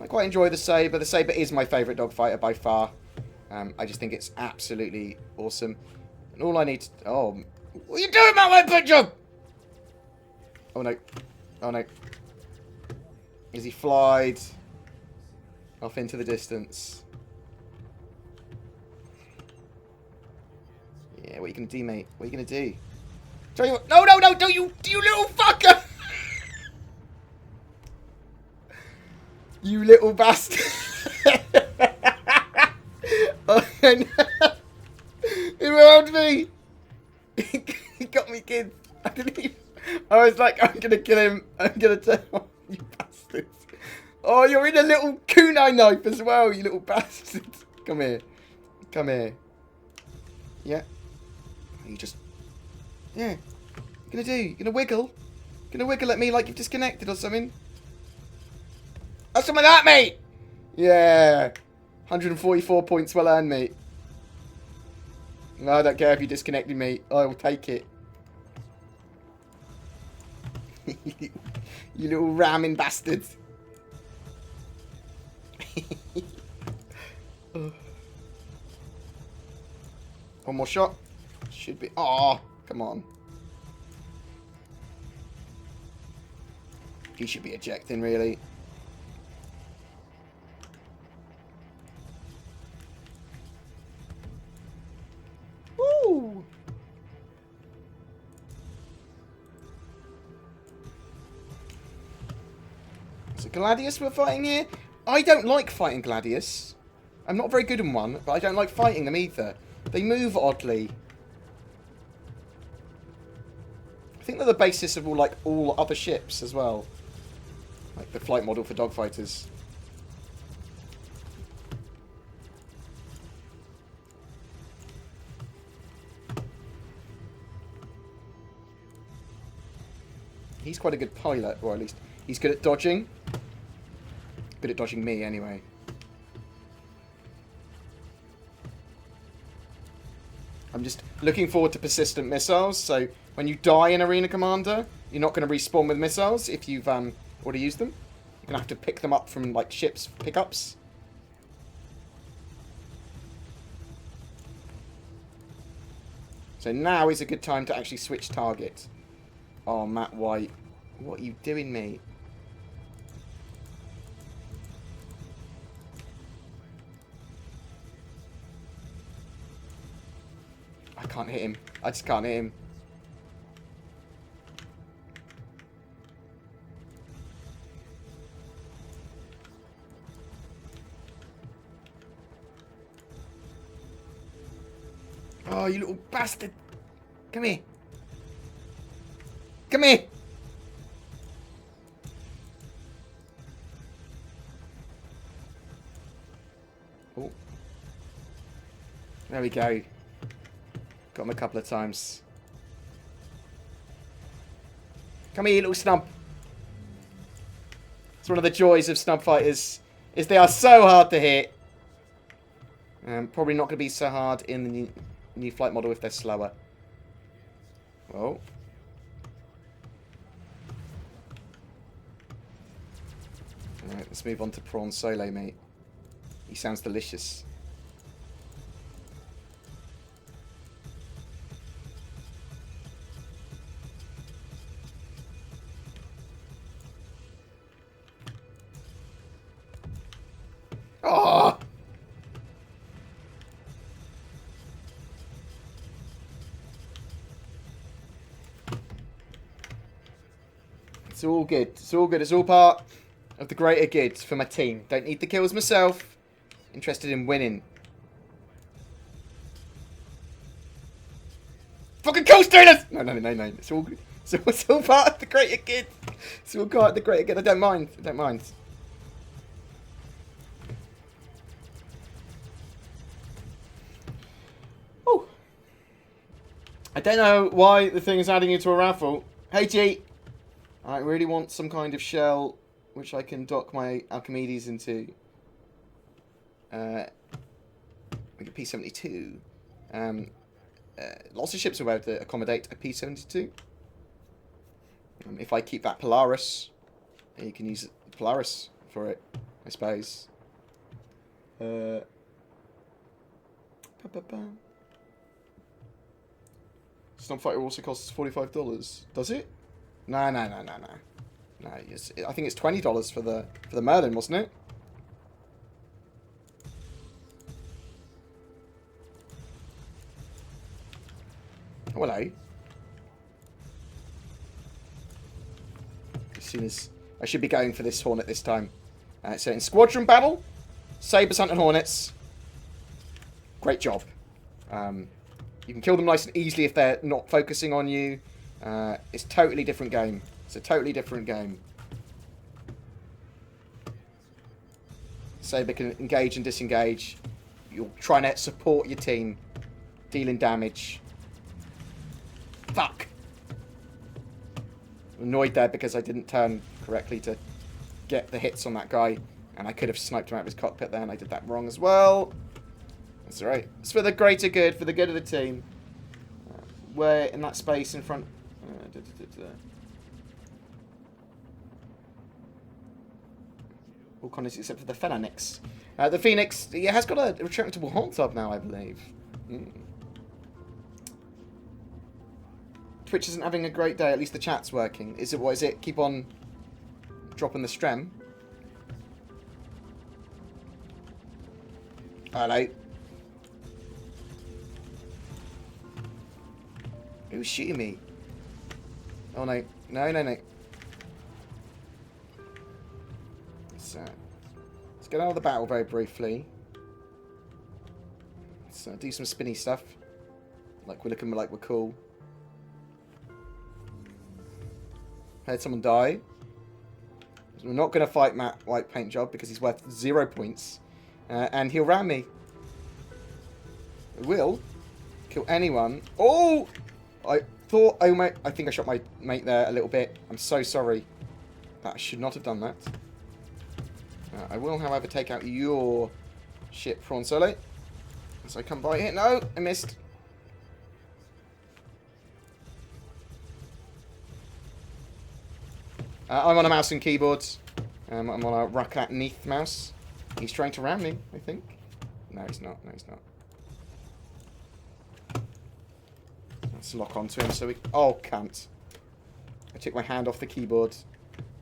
I quite enjoy the Sabre. The Sabre is my favourite dogfighter by far. I just think it's absolutely awesome. And all I need to... Oh. What are you doing, my weapon job? Oh no. Oh no. Is he flied off into the distance? Yeah, what are you going to do, mate? What are you going to do? Tell you what. No, don't you little fucker! You little bastard! Oh, no. He robbed me! He got me, kid. I was like, I'm going to kill him. I'm going to tell you bastards. Oh, you're in a little kunai knife as well, you little bastard. Come here. Come here. Yeah. You just... Yeah. What you gonna do? You gonna wiggle? You gonna wiggle at me like you've disconnected or something? Have some of that, mate! Yeah. 144 points well earned, mate. No, I don't care if you disconnected me. I will take it. You little ramming bastard. One more shot. Should be... Oh, come on. He should be ejecting, really. Woo! Is it Gladius we're fighting here? I don't like fighting Gladius. I'm not very good in one, but I don't like fighting them either. They move oddly. I think they're the basis of all other ships as well. Like the flight model for dogfighters. He's quite a good pilot, or at least he's good at dodging. Good at dodging me, anyway. I'm just looking forward to persistent missiles, so when you die in Arena Commander, you're not going to respawn with missiles if you've already used them. You're going to have to pick them up from, like, ships pickups. So now is a good time to actually switch target. Oh, Matt White. What are you doing, mate? I can't hit him. I just can't hit him. Oh, you little bastard. Come here. Come here. Oh. There we go. Got him a couple of times. Come here, you little snub. It's one of the joys of snub fighters, is they are so hard to hit. Probably not going to be so hard in the new flight model if they're slower. Well. Alright, let's move on to Prawn Solo, mate. He sounds delicious. Oh! It's all good. It's all good. It's all part of the greater good for my team. Don't need the kills myself. Interested in winning. Fucking coasters! No. It's all good. It's all part of the greater good. It's all part of the greater good. I don't mind. I don't mind. Oh. I don't know why the thing is adding you to a raffle. Hey, G. I really want some kind of shell which I can dock my Archimedes into. Like a P-72. Lots of ships are able to accommodate a P-72. If I keep that Polaris, you can use Polaris for it, I suppose. Snubfighter also costs $45. Does it? No. No, I think it's $20 for the Merlin, wasn't it? Oh, hello. As soon as I should be going for this Hornet this time. So in Squadron battle, Sabres hunting Hornets. Great job. You can kill them nice and easily if they're not focusing on you. It's a totally different game. It's a totally different game. Sabre can engage and disengage. You're trying to support your team, dealing damage. Fuck! I'm annoyed there because I didn't turn correctly to get the hits on that guy. And I could have sniped him out of his cockpit there, and I did that wrong as well. That's alright. It's for the greater good, for the good of the team. We're in that space in front... all connects except for the Phoenix. The Phoenix, it has got a retractable hot tub now, I believe. Twitch isn't having a great day, at least the chat's working. Is it, what is it? Keep on dropping the strem. Hello. Who's shooting me? Oh no. No, no, no. So, let's get out of the battle very briefly. Let's do some spinny stuff. Like we're looking like we're cool. Heard someone die. We're not going to fight Matt White Paint Job because he's worth 0 points. And he'll ram me. He will kill anyone. Oh! I thought... Oh, mate. I think I shot my mate there a little bit. I'm so sorry. I should not have done that. I will, however, take out your ship, Prawn Solo. As I come by here. No! I missed. I'm on a mouse and keyboard. I'm on a Rakat Neath mouse. He's trying to ram me, I think. No, he's not. No, he's not. Let's lock onto him so we... Oh, can't. I took my hand off the keyboard.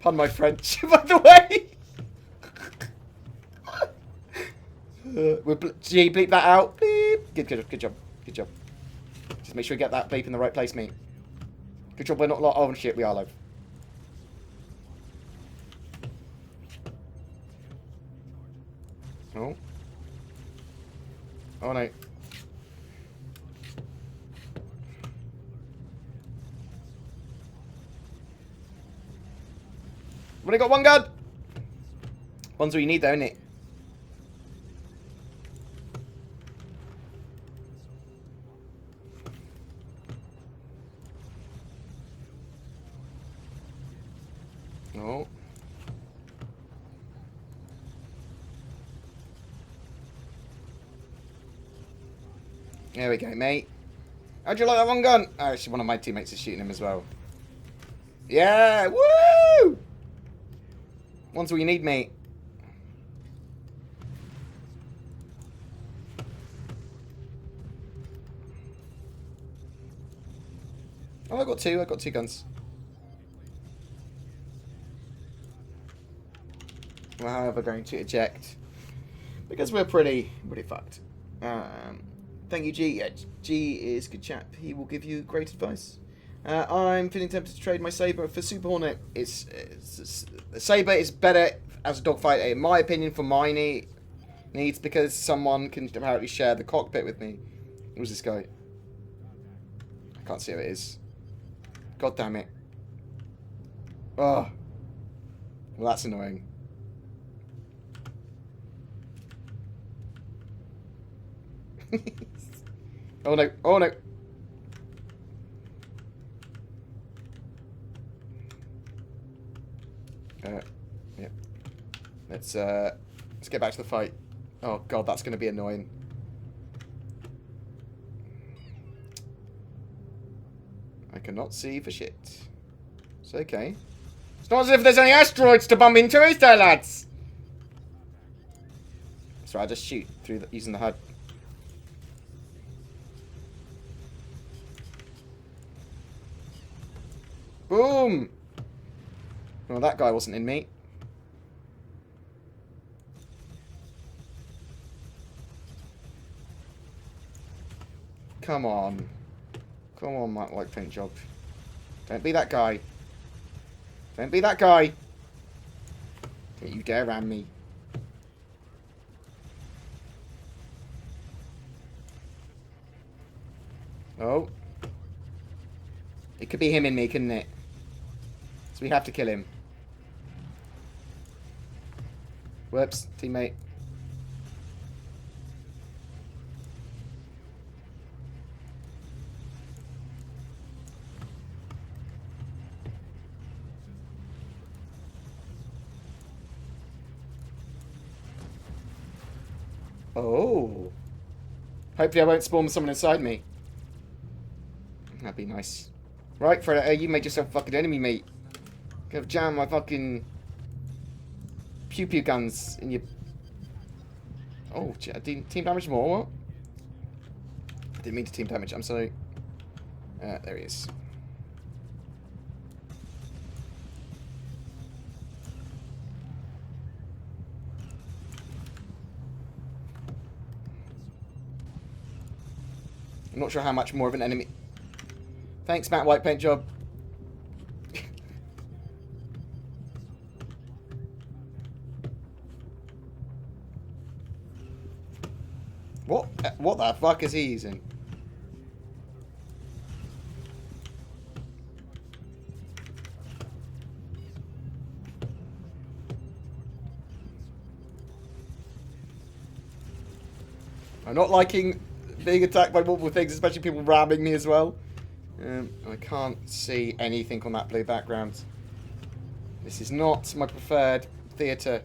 Pardon my French, by the way. Gee, bleep that out. Bleep. Good job. Good job. Just make sure you get that bleep in the right place, mate. Good job we're not... Oh, shit, we are live. Oh. Oh no. We've only got one gun! One's all you need though, isn't it? Oh. There we go, mate. How'd you like that one gun? Oh, actually, one of my teammates is shooting him as well. Yeah! Woo! One's all you need, mate. Oh, I got two. I got two guns. We're, however, going to eject because we're pretty fucked. Thank you, G. Yeah, G is a good chap. He will give you great advice. I'm feeling tempted to trade my Sabre for Super Hornet. Sabre is better as a dogfighter, in my opinion, for my needs, because someone can apparently share the cockpit with me. Who's this guy? I can't see who it is. God damn it. Oh. Well, that's annoying. Oh no, oh no. Yeah. Let's get back to the fight. Oh god, that's gonna be annoying. I cannot see for shit. It's okay. It's not as if there's any asteroids to bump into, is there, lads? So I just shoot through using the HUD. Boom! Well, that guy wasn't in me. Come on. Come on, Matt White Paint Job. Don't be that guy. Don't be that guy. Don't you dare ram me. Oh. It could be him and me, couldn't it? So we have to kill him. Whoops, teammate. Oh. Hopefully I won't spawn someone inside me. That'd be nice. Right, Fred, you made yourself a fucking enemy, mate. Gonna jam my fucking pew-pew guns in your... Oh, team damage more, what? I didn't mean to team damage, I'm sorry. There he is. I'm not sure how much more of an enemy... Thanks, Matt White Paint Job. What the fuck is he using? I'm not liking being attacked by multiple things, especially people ramming me as well. I can't see anything on that blue background. This is not my preferred theatre.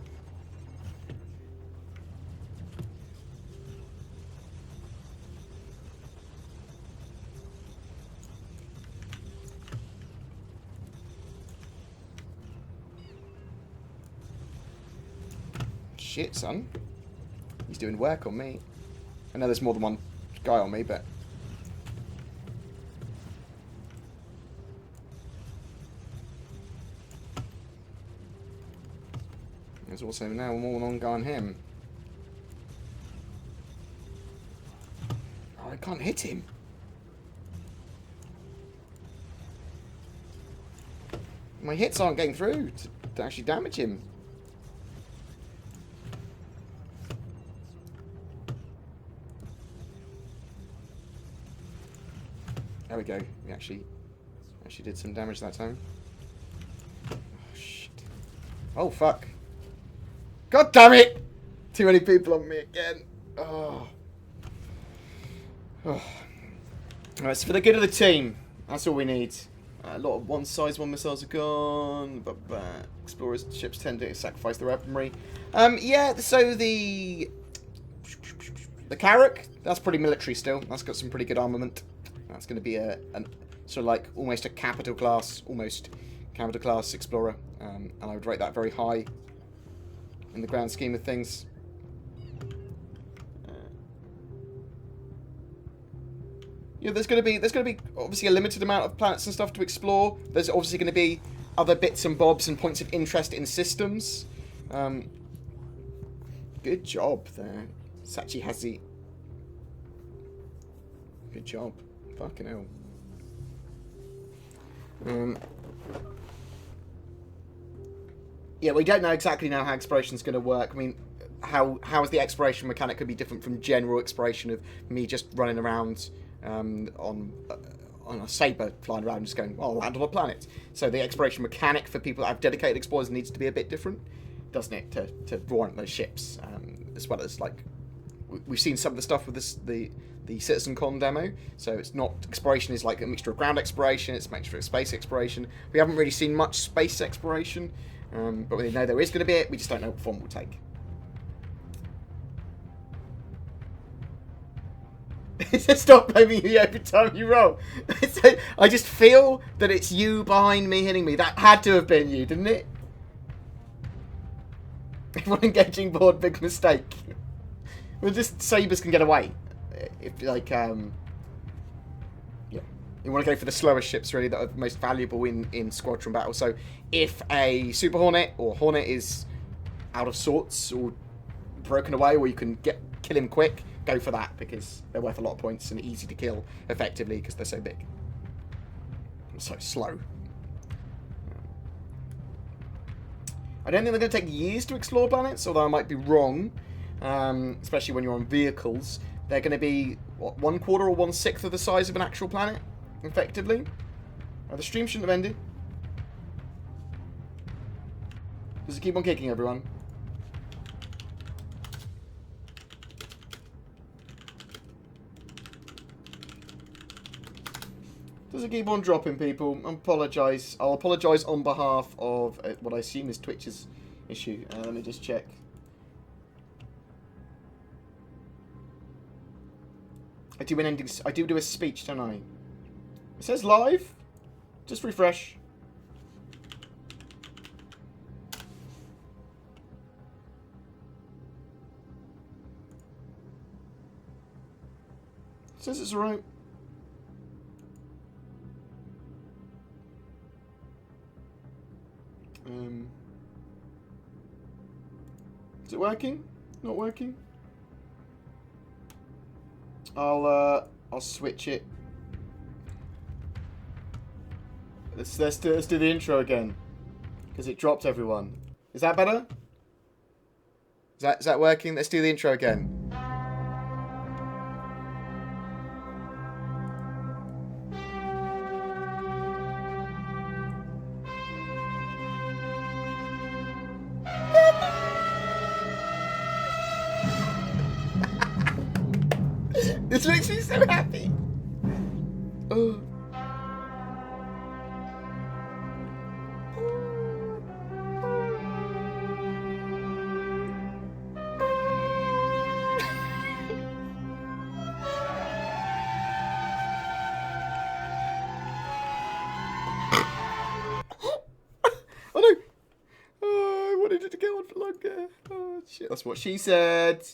Shit, son. He's doing work on me. I know there's more than one guy on me, but... There's also now more than one guy on him. Oh, I can't hit him. My hits aren't getting through to actually damage him. There we go. We actually did some damage that time. Oh, shit. Oh, fuck. God damn it! Too many people on me again. Oh. Oh. Alright, so for the good of the team, that's all we need. A lot of one size one missiles are gone, but explorers ships tend to sacrifice their weaponry. Yeah, so the Carrack, that's pretty military still. That's got some pretty good armament. That's going to be a sort of like almost a capital class explorer, and I would rate that very high in the grand scheme of things. Yeah, there's going to be obviously a limited amount of planets and stuff to explore. There's obviously going to be other bits and bobs and points of interest in systems. Good job there, Sachi Hazi. Good job. Fucking hell. Yeah, we don't know exactly now how exploration's going to work. I mean, how is the exploration mechanic could be different from general exploration of me just running around on a saber flying around just going, well, I'll land on a planet. So the exploration mechanic for people that have dedicated explorers needs to be a bit different, doesn't it, to warrant those ships, as well as, like, we've seen some of the stuff with this, the CitizenCon demo, so it's not, exploration is like a mixture of ground exploration, it's a mixture of space exploration. We haven't really seen much space exploration, but we know there is going to be it, we just don't know what form it will take. Stop blaming me every time you roll. I just feel that it's you behind me hitting me. That had to have been you, didn't it? Everyone engaging board, big mistake. Well, just sabers can get away. If, like, yeah. You want to go for the slower ships, really, that are most valuable in Squadron battle. So, if a Super Hornet or Hornet is out of sorts or broken away, or you can kill him quick, go for that, because they're worth a lot of points and easy to kill effectively because they're so big. So slow. I don't think they're going to take years to explore planets, although I might be wrong, especially when you're on vehicles. They're going to be, what, 1/4 or 1/6 of the size of an actual planet, effectively. Oh, the stream shouldn't have ended. Does it keep on kicking, everyone? Does it keep on dropping, people? I apologise. I'll apologise on behalf of what I assume is Twitch's issue. Let me just check. I do a speech, don't I? It says live. Just refresh. It says it's alright. Is it working? Not working? I'll I'll switch it. Let's do the intro again, because it dropped everyone. Is that better? Is that working? Let's do the intro again. This makes me so happy. Oh. Oh no! Oh, I wanted it to go on for longer. Oh shit, that's what she said.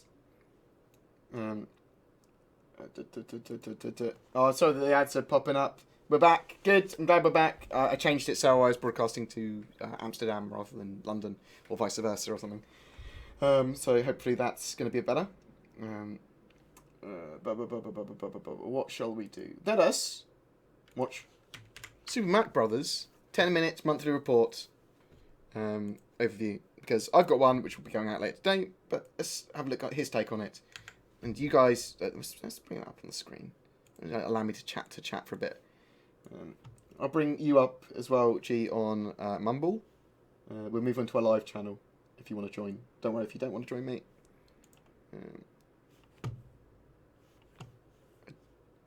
Oh, sorry that the ads are popping up. We're back. Good. I'm glad we're back. I changed it so I was broadcasting to Amsterdam rather than London, or vice versa or something. So hopefully that's going to be better. What shall we do? Let us watch Super Mac Brothers 10 minutes monthly report overview, because I've got one which will be going out later today, but let's have a look at his take on it. And you guys, let's bring it up on the screen. Allow me to chat for a bit. I'll bring you up as well, G, on Mumble. We'll move on to our live channel if you want to join. Don't worry if you don't want to join, mate.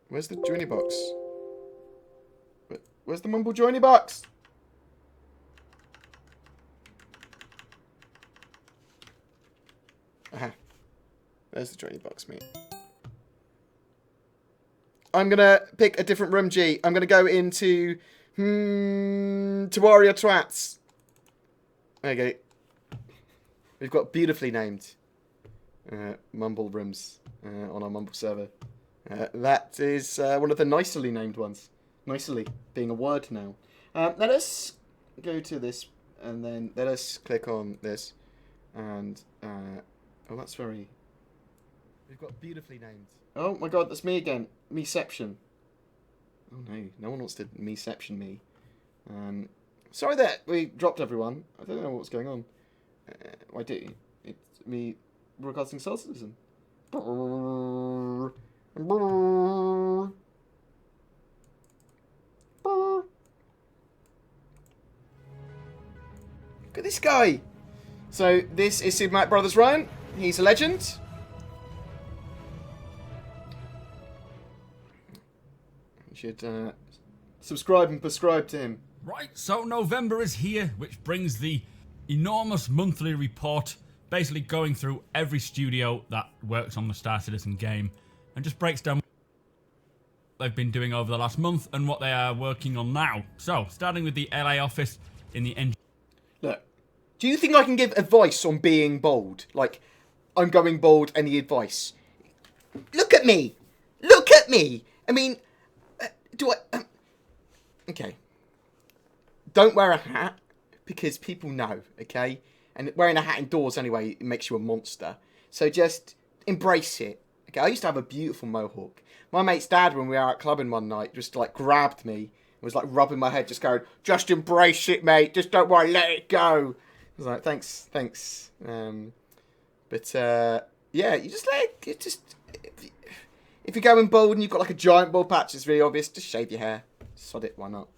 Where's the joiny box? Where's the Mumble joiny box? Aha. There's the joining box, mate. I'm going to pick a different room, G. I'm going to go into... Warrior Twats. There you go. We've got beautifully named Mumble rooms on our Mumble server. That is one of the nicely named ones. Nicely being a word now. Let us go to this, and then let us click on this. And... oh, that's very... We've got beautifully named. Oh my god, that's me again. Meception. Oh no, no one wants to meception me. Sorry that we dropped everyone. I don't know what's going on. I do. It's me broadcasting Soul Citizen. Look at this guy. So this is Super Mac Brothers Ryan. He's a legend. You should subscribe and prescribe to him. Right, so November is here, which brings the enormous monthly report, basically going through every studio that works on the Star Citizen game, and just breaks down what they've been doing over the last month and what they are working on now. So, starting with the LA office in the engine. Look, do you think I can give advice on being bold? Like, I'm going bold, any advice? Look at me! Look at me! I mean... do I... okay. Don't wear a hat, because people know, okay? And wearing a hat indoors anyway, it makes you a monster. So just embrace it. Okay, I used to have a beautiful mohawk. My mate's dad, when we were out clubbing one night, just like grabbed me and was like rubbing my head, just going, just embrace it, mate. Just don't worry, let it go. I was like, thanks. Yeah, you just like, it just... if you're going bald and you've got like a giant bald patch, it's really obvious, just shave your hair. Sod it, why not?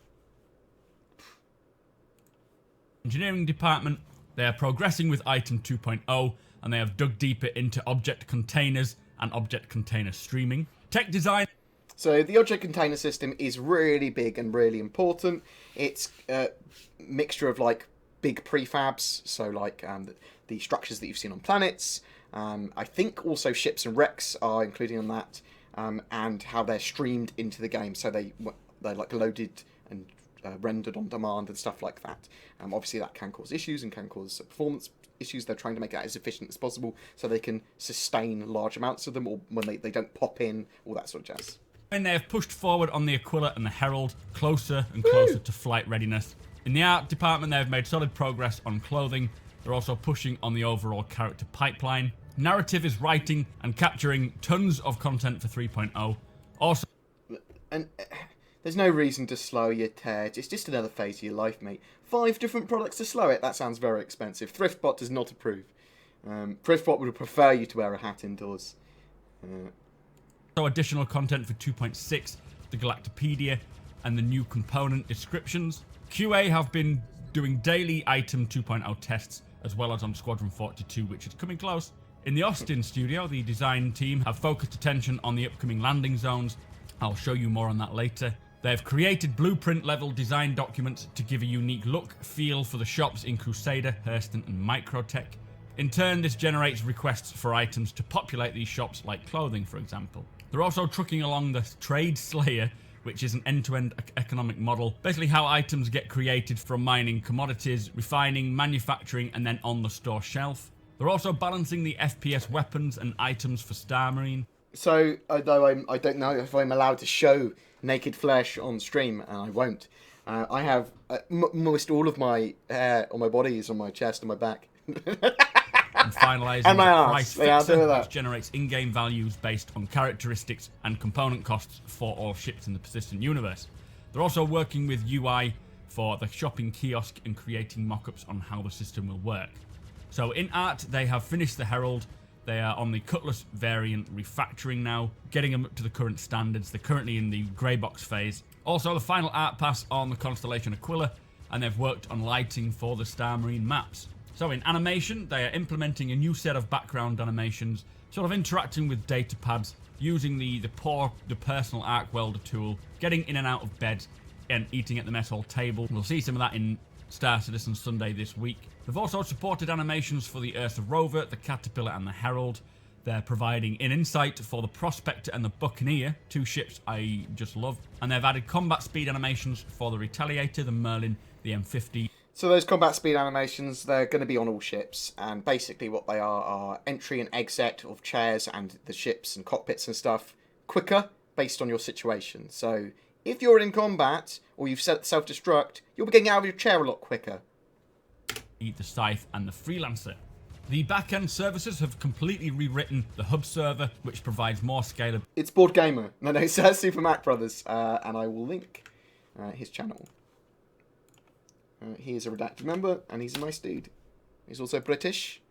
Engineering department, they are progressing with item 2.0, and they have dug deeper into object containers and object container streaming. Tech design. So the object container system is really big and really important. It's a mixture of like big prefabs, so like the structures that you've seen on planets. I think also ships and wrecks are included in that, and how they're streamed into the game. So they're like loaded and rendered on demand and stuff like that. Obviously that can cause issues and can cause performance issues. They're trying to make that as efficient as possible so they can sustain large amounts of them, or when they don't pop in, all that sort of jazz. And they have pushed forward on the Aquila and the Herald closer and closer to flight readiness. In the art department, they have made solid progress on clothing. They're also pushing on the overall character pipeline. Narrative is writing and capturing tons of content for 3.0. Also, And there's no reason to slow your tear. It's just another phase of your life, mate. 5 different products to slow it. That sounds very expensive. ThriftBot does not approve. ThriftBot would prefer you to wear a hat indoors. additional content for 2.6, the Galactopedia, and the new component descriptions. QA have been doing daily item 2.0 tests, as well as on Squadron 42, which is coming close. In the Austin studio, the design team have focused attention on the upcoming landing zones. I'll show you more on that later. They've created blueprint-level design documents to give a unique look, feel for the shops in Crusader, Hurston, and Microtech. In turn, this generates requests for items to populate these shops, like clothing, for example. They're also trucking along the Trade Slayer, which is an end-to-end economic model. Basically how items get created from mining commodities, refining, manufacturing, and then on the store shelf. They're also balancing the FPS weapons and items for Star Marine. So, although I don't know if I'm allowed to show naked flesh on stream, and I won't, I have most all of my hair on my body is on my chest and my back. And finalising and my the arse. price They are fixer, doing that. which generates in-game values based on characteristics and component costs for all ships in the persistent universe. They're also working with UI for the shopping kiosk and creating mock-ups on how the system will work. So in art, they have finished the Herald. They are on the Cutlass variant refactoring now, getting them up to the current standards. They're currently in the grey box phase. Also, the final art pass on the Constellation Aquila, and they've worked on lighting for the Star Marine maps. So in animation, they are implementing a new set of background animations, sort of interacting with data pads, using the personal arc welder tool, getting in and out of bed, and eating at the mess hall table. We'll see some of that in Star Citizen Sunday this week. They've also supported animations for the Ursa Rover, the Caterpillar, and the Herald. They're providing an insight for the Prospector and the Buccaneer, 2 ships I just love. And they've added combat speed animations for the Retaliator, the Merlin, the M50. So those combat speed animations, they're going to be on all ships, and basically what they are entry and exit of chairs and the ships and cockpits and stuff quicker based on your situation. So if you're in combat or you've set self-destruct, you'll be getting out of your chair a lot quicker. The Scythe and the Freelancer. The back-end services have completely rewritten the hub server, which provides more scalability. It's BoredGamer. No, it's Super Mac Brothers, and I will link his channel. He is a redacted member, and he's a nice dude. He's also British.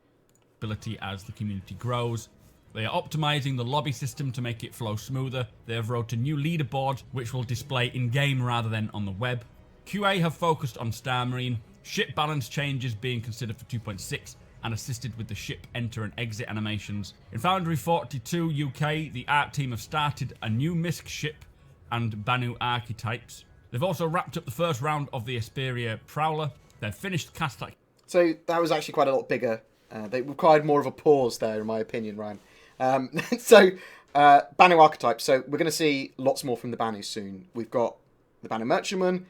As the community grows. They are optimizing the lobby system to make it flow smoother. They have wrote a new leaderboard, which will display in-game rather than on the web. QA have focused on Star Marine, ship balance changes being considered for 2.6, and assisted with the ship enter and exit animations. In Foundry 42 UK, the art team have started a new MISC ship and Banu archetypes. They've also wrapped up the first round of the Asperia Prowler. They've finished cast. So that was actually quite a lot bigger. They required more of a pause there, in my opinion, Ryan. Banu archetypes. So we're going to see lots more from the Banu soon. We've got the Banu Merchantman,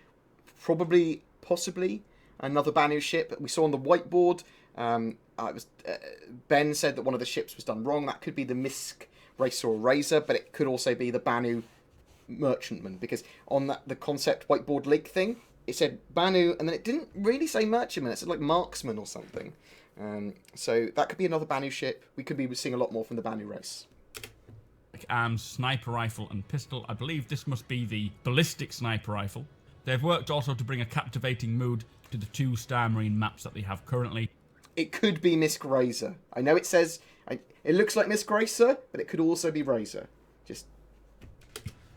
possibly another Banu ship that we saw on the whiteboard. Ben said that one of the ships was done wrong. That could be the Misk Racer or Razor, but it could also be the Banu Merchantman, because on the concept whiteboard leak thing, it said Banu, and then it didn't really say Merchantman. It said like Marksman or something. So that could be another Banu ship. We could be seeing a lot more from the Banu race. Arms, sniper rifle, and pistol. I believe this must be the ballistic sniper rifle. They've worked also to bring a captivating mood to the 2 Star Marine maps that they have currently. It could be Misk Razor. I know it says it looks like Misk Racer, but it could also be Razor. Just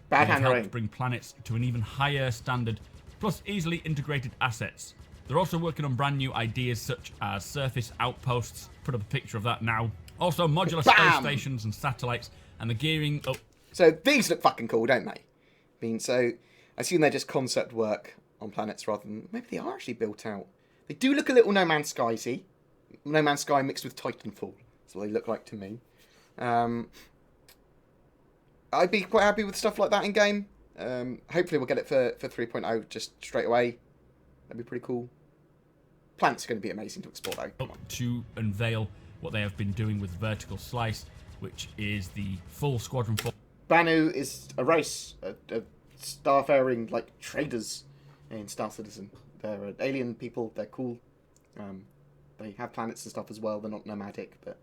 bad handwriting. To bring planets to an even higher standard, plus easily integrated assets. They're also working on brand new ideas such as surface outposts. Put up a picture of that now. Also modular space stations and satellites, and the gearing up. So these look fucking cool, don't they? So I assume they're just concept work on planets rather than maybe they are actually built out. They do look a little No Man's Sky-y. No Man's Sky mixed with Titanfall. That's what they look like to me. I'd be quite happy with stuff like that in game. Hopefully we'll get it for 3.0 just straight away. That'd be pretty cool. Planets are going to be amazing to explore though. To unveil what they have been doing with Vertical Slice, which is the full Squadron 4. Banu is a race, a starfaring like traders in Star Citizen. They're alien people. They're cool. They have planets and stuff as well. They're not nomadic, but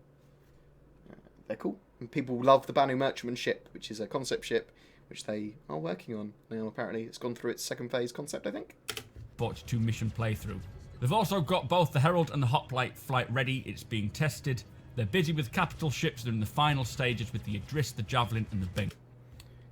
they're cool. And people love the Banu Merchantman ship, which is a concept ship which they are working on now. Apparently, it's gone through its second phase concept, I think. 42 mission playthrough. They've also got both the Herald and the Hoplite flight ready. It's being tested. They're busy with capital ships. They're in the final stages with the Idris, the Javelin, and the Bengal.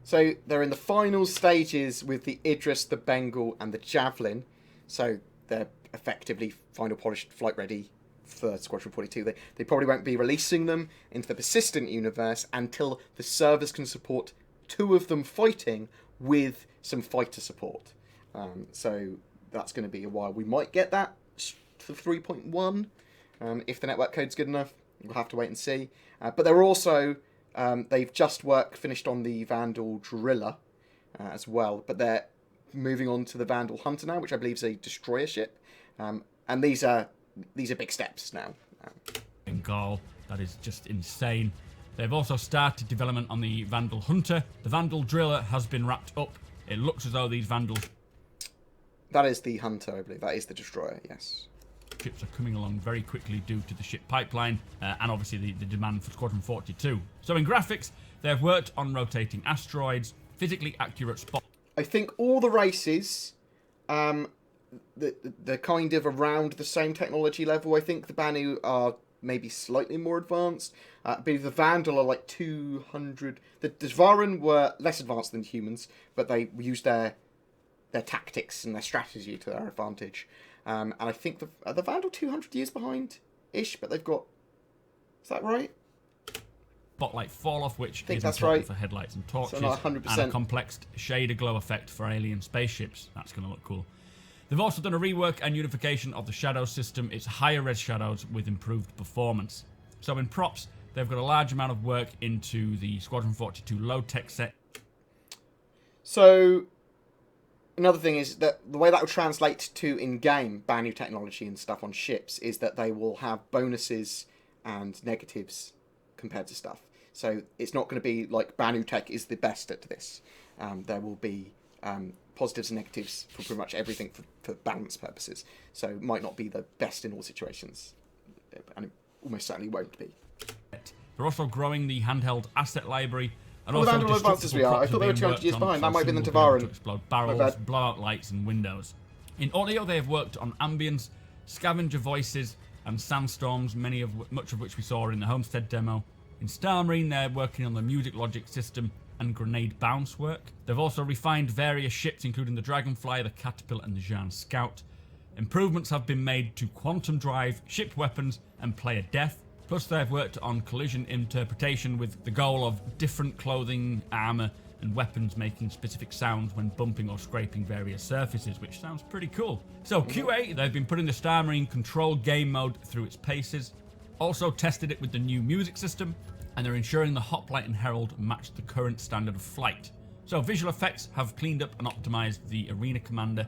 So they're in the final stages with the Idris, the Bengal, and the Javelin. So they're effectively final polished flight ready for Squadron 42. They probably won't be releasing them into the persistent universe until the servers can support 2 of them fighting with some fighter support. So that's going to be a while. We might get that for 3.1 if the network code's good enough. We'll have to wait and see. But they're also they've just finished on the Vandal Driller as well, but they're moving on to the Vandal Hunter now, which I believe is a destroyer ship. And these are big steps now. Bengal, that is just insane. They've also started development on the Vandal Hunter. The Vandal Driller has been wrapped up. It looks as though these Vandal... That is the Hunter, I believe. That is the destroyer, yes. Ships are coming along very quickly due to the ship pipeline and obviously the demand for Squadron 42. So in graphics, they've worked on rotating asteroids, physically accurate spot. I think all the races, they're kind of around the same technology level. I think the Banu are maybe slightly more advanced. I believe the Vandal are like 200. The Svaran were less advanced than humans, but they used their tactics and their strategy to their advantage. And I think the Vandal 200 years behind-ish, but they've got... Is that right? Spotlight fall-off, which is that's important right. for headlights and torches, So not 100%. and a complex shader glow effect for alien spaceships. That's going to look cool. They've also done a rework and unification of the shadow system. It's higher res shadows with improved performance. So in props, they've got a large amount of work into the Squadron 42 low-tech set. So... Another thing is that the way that will translate to in-game Banu technology and stuff on ships is that they will have bonuses and negatives compared to stuff. So it's not going to be like Banu tech is the best at this. There will be positives and negatives for pretty much everything for balance purposes. So it might not be the best in all situations. And it almost certainly won't be. They're also growing the handheld asset library. And Well, also Vandal advanced as we are. I thought they were 200 years behind. That might have been the Tavaran. To explode barrels, blowout lights, and windows. In audio, they have worked on ambience, scavenger voices, and sandstorms, much of which we saw in the Homestead demo. In Star Marine, they're working on the music logic system and grenade bounce work. They've also refined various ships, including the Dragonfly, the Caterpillar, and the Jean Scout. Improvements have been made to quantum drive, ship weapons, and player death. Plus, they've worked on collision interpretation with the goal of different clothing, armor, and weapons making specific sounds when bumping or scraping various surfaces, which sounds pretty cool. So QA, they've been putting the Star Marine control game mode through its paces. Also tested it with the new music system, and they're ensuring the Hoplite and Herald match the current standard of flight. So visual effects have cleaned up and optimized the Arena Commander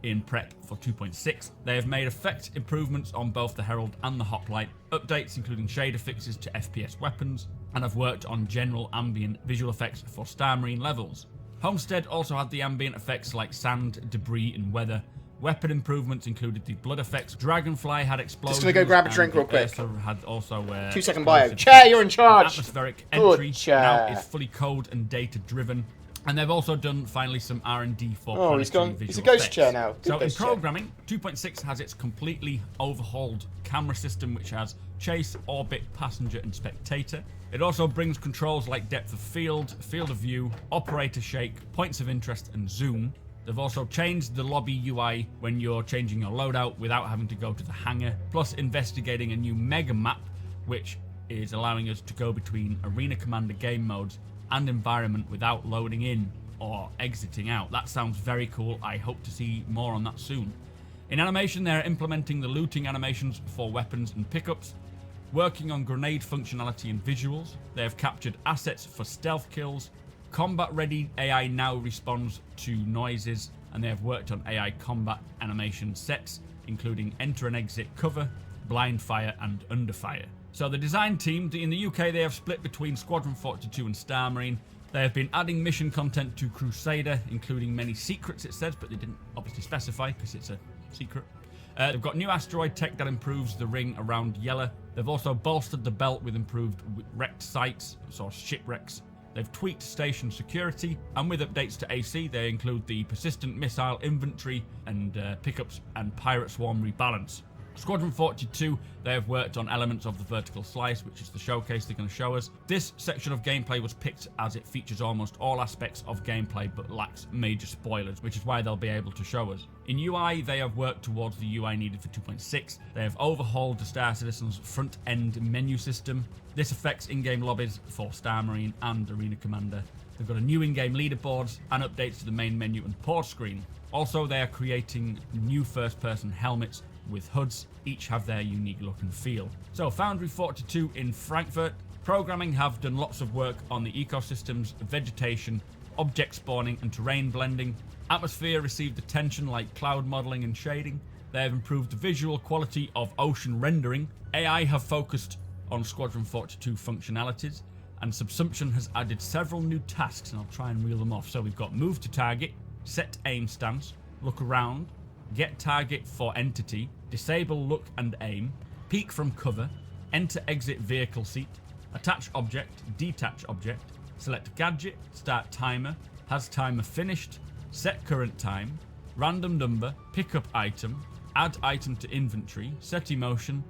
in prep for 2.6. They have made effect improvements on both the Herald and the Hoplite, updates including shader fixes to FPS weapons, and have worked on general ambient visual effects for Star Marine levels. Homestead also had the ambient effects like sand, debris, and weather. Weapon improvements included the blood effects. Dragonfly had explosions. Just gonna go grab a drink real quick. Ursa had also 2-second bio. Chair, you're in charge. Atmospheric Good entry chair. now is fully code and data driven. And they've also done, finally, some R&D for planetary visual He's a ghost effects. chair now. Good So in ghost chair. programming, 2.6 has its completely overhauled camera system, which has chase, orbit, passenger, and spectator. It also brings controls like depth of field of view, operator shake, points of interest, and zoom. They've also changed the lobby UI when you're changing your loadout without having to go to the hangar, plus investigating a new mega map, which is allowing us to go between Arena Commander game modes and environment without loading in or exiting out. That sounds very cool. I hope to see more on that soon. In animation, they're implementing the looting animations for weapons and pickups, working on grenade functionality and visuals. They have captured assets for stealth kills. Combat-ready AI now responds to noises, and they have worked on AI combat animation sets, including enter and exit cover, blind fire, and under fire. So the design team, in the UK, they have split between Squadron 42 and Star Marine. They have been adding mission content to Crusader, including many secrets, it says, but they didn't obviously specify because it's a secret. They've got new asteroid tech that improves the ring around Yella. They've also bolstered the belt with improved wrecked sites, so shipwrecks. They've tweaked station security, and with updates to AC, they include the persistent missile inventory and pickups and pirate swarm rebalance. Squadron 42, they have worked on elements of the vertical slice, which is the showcase they're going to show us. This section of gameplay was picked as it features almost all aspects of gameplay but lacks major spoilers, which is why they'll be able to show us. In UI, they have worked towards the UI needed for 2.6. They have overhauled the Star Citizen's front-end menu system. This affects in-game lobbies for Star Marine and Arena Commander. They've got a new in-game leaderboards and updates to the main menu and pause screen. Also, they are creating new first-person helmets with hoods, each have their unique look and feel. So Foundry 42 in Frankfurt, programming have done lots of work on the ecosystems, vegetation, object spawning and terrain blending. Atmosphere received attention like cloud modeling and shading. They have improved the visual quality of ocean rendering. AI have focused on Squadron 42 functionalities, and Subsumption has added several new tasks, and I'll try and reel them off. So we've got move to target, set aim stance, look around, get target for entity, disable look and aim, peek from cover, enter exit vehicle seat, attach object, detach object, select gadget, start timer, has timer finished, set current time, random number, pick up item, add item to inventory, set emotion,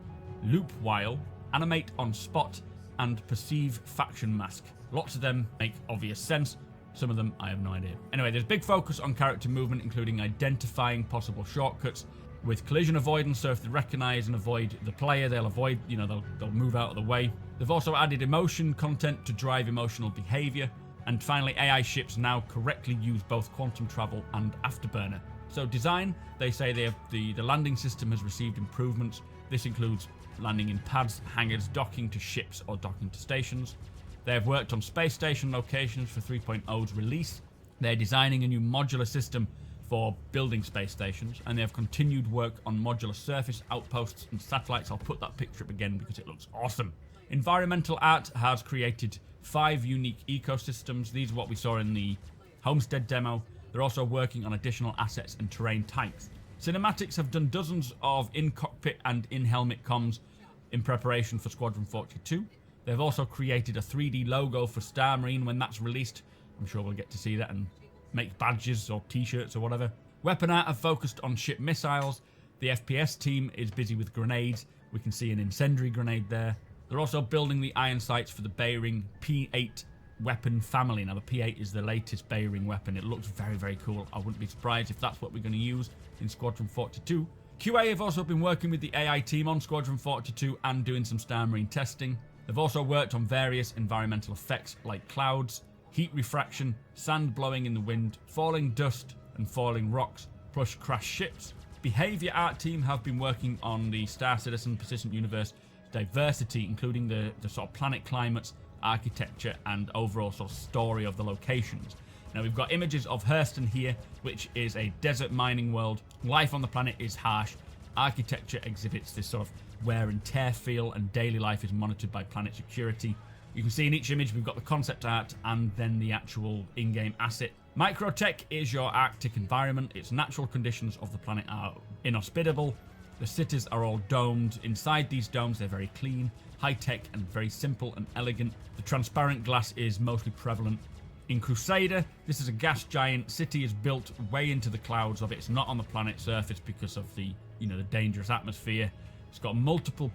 loop while, animate on spot, and perceive faction mask. Lots of them make obvious sense. Some of them, I have no idea. Anyway, there's big focus on character movement, including identifying possible shortcuts with collision avoidance. So if they recognize and avoid the player, they'll avoid, they'll move out of the way. They've also added emotion content to drive emotional behavior. And finally, AI ships now correctly use both quantum travel and afterburner. So design, they say they have the landing system has received improvements. This includes landing in pads, hangars, docking to ships or docking to stations. They have worked on space station locations for 3.0's release. They're designing a new modular system for building space stations, and they have continued work on modular surface outposts and satellites. I'll put that picture up again because it looks awesome. Environmental art has created 5 unique ecosystems. These are what we saw in the Homestead demo. They're also working on additional assets and terrain types. Cinematics have done dozens of in-cockpit and in-helmet comms in preparation for Squadron 42. They've also created a 3D logo for Star Marine when that's released. I'm sure we'll get to see that and make badges or t-shirts or whatever. Weapon art have focused on ship missiles. The FPS team is busy with grenades. We can see an incendiary grenade there. They're also building the iron sights for the Bayring P8 weapon family. Now the P8 is the latest Bayring weapon. It looks very, very cool. I wouldn't be surprised if that's what we're going to use in Squadron 42. QA have also been working with the AI team on Squadron 42 and doing some Star Marine testing. They've also worked on various environmental effects like clouds, heat refraction, sand blowing in the wind, falling dust and falling rocks, plus crash ships. Behavior art team have been working on the Star Citizen Persistent Universe diversity, including the sort of planet climates, architecture and overall sort of story of the locations. Now we've got images of Hurston here, which is a desert mining world. Life on the planet is harsh. Architecture exhibits this sort of wear and tear feel, and daily life is monitored by planet security. You can see in each image we've got the concept art and then the actual in-game asset. Microtech is your Arctic environment. Its natural conditions of the planet are inhospitable. The cities are all domed. Inside these domes they're very clean, high-tech and very simple and elegant. The transparent glass is mostly prevalent. In Crusader, this is a gas giant. City is built way into the clouds of it. It's not on the planet's surface because of the dangerous atmosphere. It's got multiple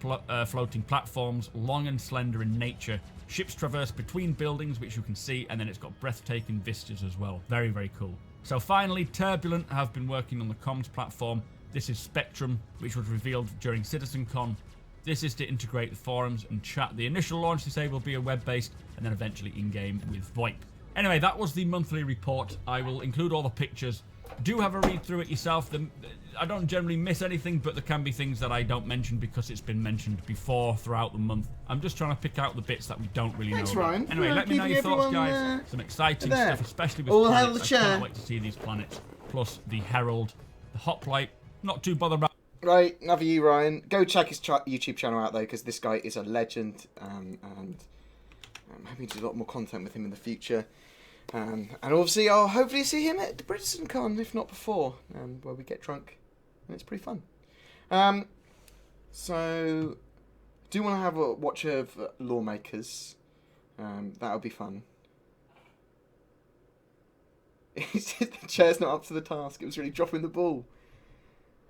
floating platforms, long and slender in nature. Ships traverse between buildings, which you can see, and then it's got breathtaking vistas as well. Very, very cool. So finally, Turbulent have been working on the comms platform. This is Spectrum, which was revealed during CitizenCon. This is to integrate the forums and chat. The initial launch, they say, will be a web-based, and then eventually in-game with VoIP. Anyway, that was the monthly report. I will include all the pictures. Do have a read through it yourself. I don't generally miss anything, but there can be things that I don't mention because it's been mentioned before throughout the month. I'm just trying to pick out the bits that we don't really know about. Ryan. Anyway, let me know your thoughts, guys. Some exciting stuff, especially with planets. I can't wait to see these planets. Plus the Herald, the Hoplite. Not too bothered about. Right, another you, Ryan. Go check his YouTube channel out, though, because this guy is a legend. And I'm hoping to do a lot more content with him in the future. And obviously, I'll hopefully see him at the BoredGamer, if not before, where we get drunk. And it's pretty fun. So, do want to have a watch of Lawmakers. That'll be fun. the chair's not up to the task. It was really dropping the ball.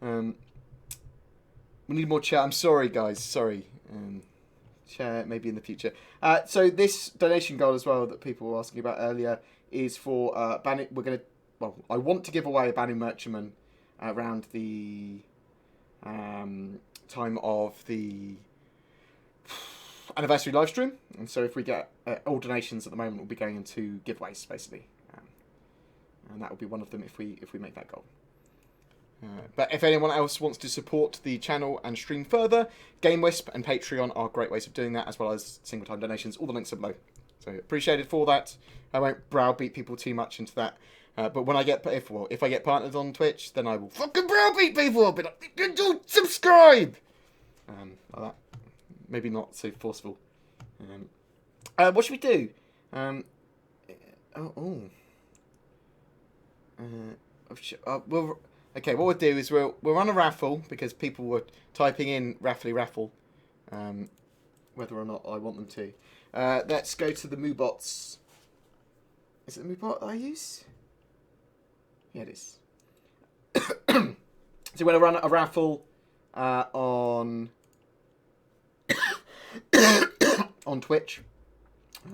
We need more chair. I'm sorry, guys. Sorry. Chair maybe in the future. So this donation goal as well that people were asking about earlier is for banning. I want to give away a Banu Merchantman around the time of the anniversary live stream, and so if we get all donations at the moment will be going into giveaways basically, and that will be one of them if we make that goal. But if anyone else wants to support the channel and stream further, GameWisp and Patreon are great ways of doing that, as well as single time donations. All the links are below, so appreciated for that. I won't browbeat people too much into that, but when I get if I get partnered on Twitch, then I will fucking browbeat people. I'll be like, do subscribe, like that. Maybe not so forceful. What should we do? Okay, what we'll do is we'll run a raffle, because people were typing in raffly raffle, whether or not I want them to. Let's go to the Moobots. Is it the Moobot that I use? Yeah, it is. So we're going to run a raffle on on Twitch.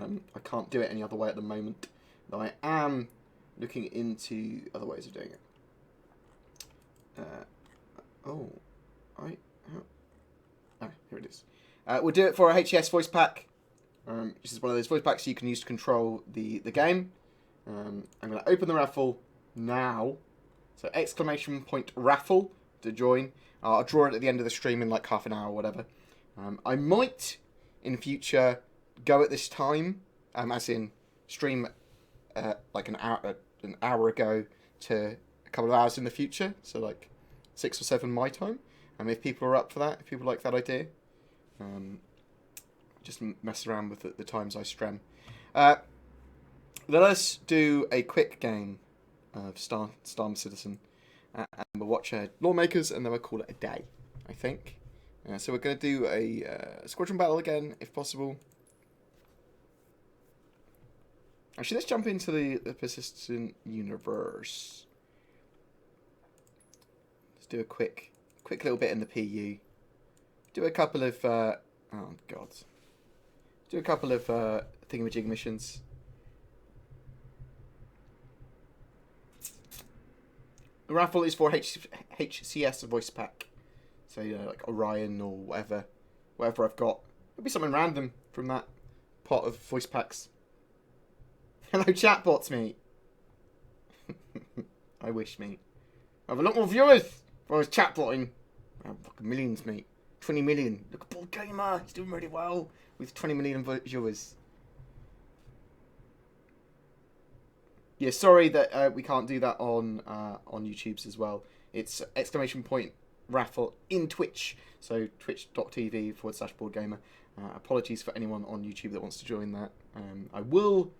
I can't do it any other way at the moment, though I am looking into other ways of doing it. Here it is. We'll do it for a HES voice pack. This is one of those voice packs you can use to control the game. I'm going to open the raffle now. So !raffle to join. I'll draw it at the end of the stream in like half an hour or whatever. I might, in future, go at this time, as in stream like an hour ago to a couple of hours in the future. So like 6 or 7 my time. If people are up for that, if people like that idea, just mess around with the times I stream. Let us do a quick game of Star Citizen, and we'll watch Lawmakers, and then we'll call it a day, I think. So we're going to do a Squadron battle again, if possible. Actually, let's jump into the persistent universe. Let's do a quick little bit in the PU. Do a couple of oh god. Do a couple of thingamajig missions. The raffle is for HCS voice pack. So, you know, like Orion or whatever I've got. It'll be something random from that pot of voice packs. Hello, chatbots, mate. I wish, mate. I have a lot more viewers if I was chatbotting. I have fucking millions, mate. 20 million. Look at BoredGamer. He's doing really well with 20 million viewers. Yeah, sorry that we can't do that on YouTube's as well. It's !raffle in Twitch. So twitch.tv/BoredGamer. Apologies for anyone on YouTube that wants to join that. I will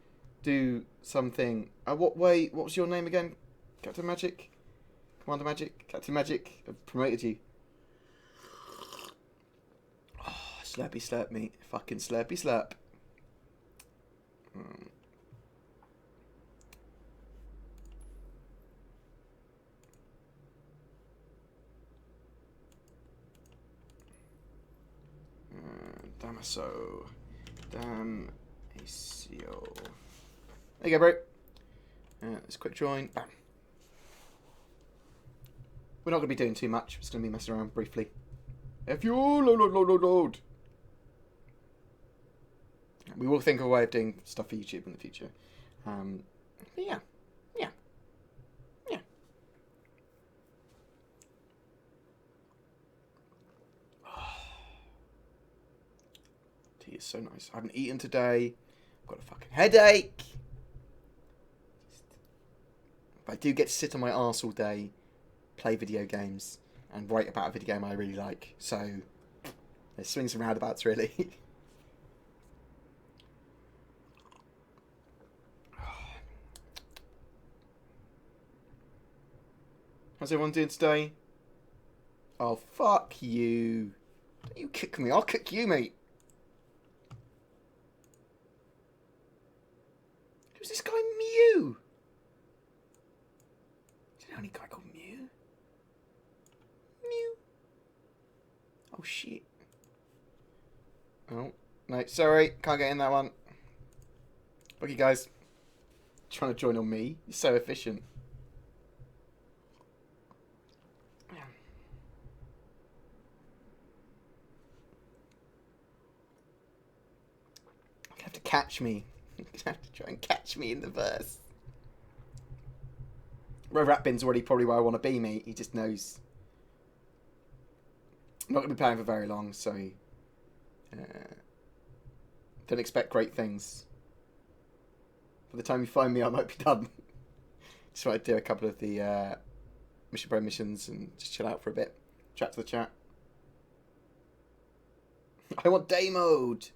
do something. What was your name again? Captain Magic? Commander Magic? Captain Magic? I've promoted you. Oh, slurpy slurp, mate. Fucking slurpy slurp. Damaso. Damaso. There you go, bro. Let's quick join. Bam. We're not going to be doing too much. We're just going to be messing around briefly. Load. We will think of a way of doing stuff for YouTube in the future. Yeah. Tea is so nice. I haven't eaten today. I've got a fucking headache. But I do get to sit on my arse all day, play video games, and write about a video game I really like. So, there's swings and roundabouts, really. How's everyone doing today? Oh, fuck you. Don't you kick me. I'll kick you, mate. Who's this guy, Mew? Oh, shit. Oh, no, sorry. Can't get in that one. Fuck you guys. Trying to join on me. You're so efficient. You have to catch me. You have to try and catch me in the verse. Ratbin's already probably where I want to be, mate. He just knows. I'm not going to be playing for very long, so don't expect great things. By the time you find me, I might be done. Just want to do a couple of the Mission Pro missions and just chill out for a bit. Chat to the chat. I want day mode.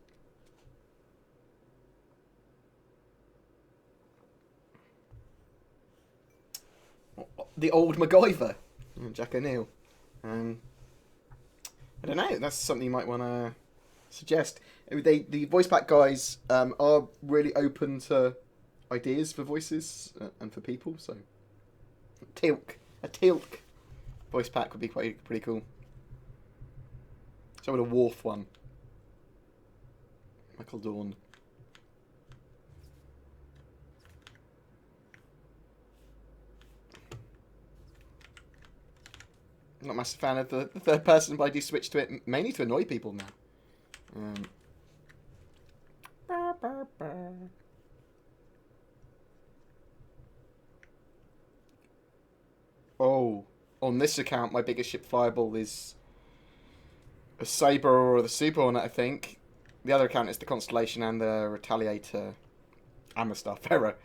The old MacGyver. Jack O'Neill. I don't know. That's something you might want to suggest. The voice pack guys are really open to ideas for voices and for people. So a Teal'c voice pack would be pretty cool. So I would a Worf one. Michael Dorn. I'm not a massive fan of the third person, but I do switch to it mainly to annoy people now. Oh, on this account, my biggest ship fireball is a Saber or the Super Hornet, I think. The other account is the Constellation and the Retaliator and the Starfarer.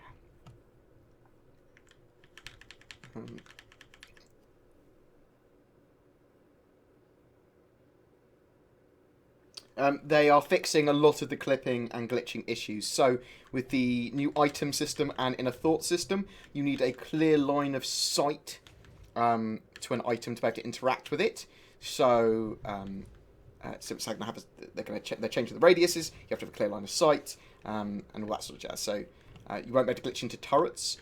They are fixing a lot of the clipping and glitching issues. So, with the new item system and inner thought system, you need a clear line of sight to an item to be able to interact with it. So, so it's like they're changing the radiuses. You have to have a clear line of sight and all that sort of jazz. So, you won't be able to glitch into turrets.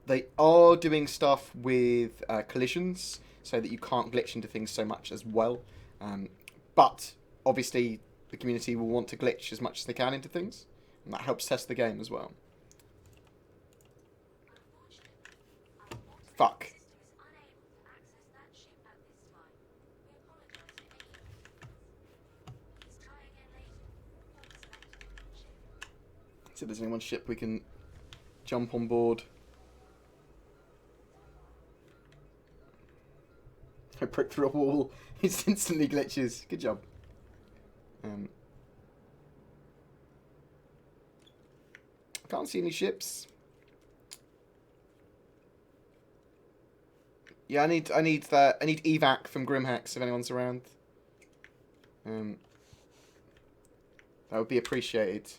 They are doing stuff with collisions so that you can't glitch into things so much as well. But obviously, the community will want to glitch as much as they can into things, and that helps test the game as well. Fuck. See if there's any one ship we can jump on board. I prick through a wall. It instantly glitches. Good job. Can't see any ships. Yeah, I need evac from Grimhex if anyone's around. That would be appreciated.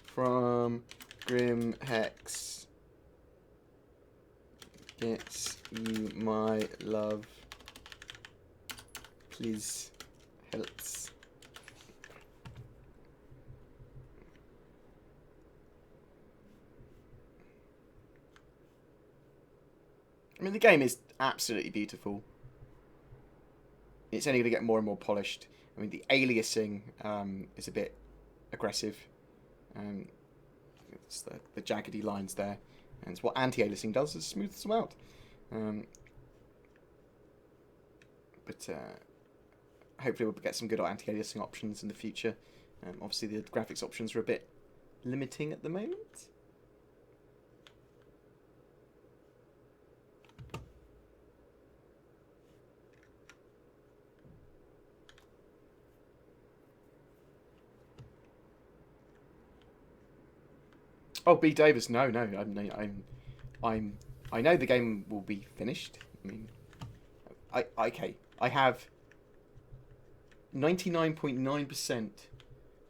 From Grimhex. Gets you my love. Please helps. I mean, the game is absolutely beautiful. It's only going to get more and more polished. I mean, the aliasing is a bit aggressive. It's the jaggedy lines there. And it's what anti-aliasing does, is smooths them out. But hopefully we'll get some good anti-aliasing options in the future. Obviously the graphics options are a bit limiting at the moment. Oh, B. Davis, no. I know the game will be finished. I mean, okay. I have 99.9%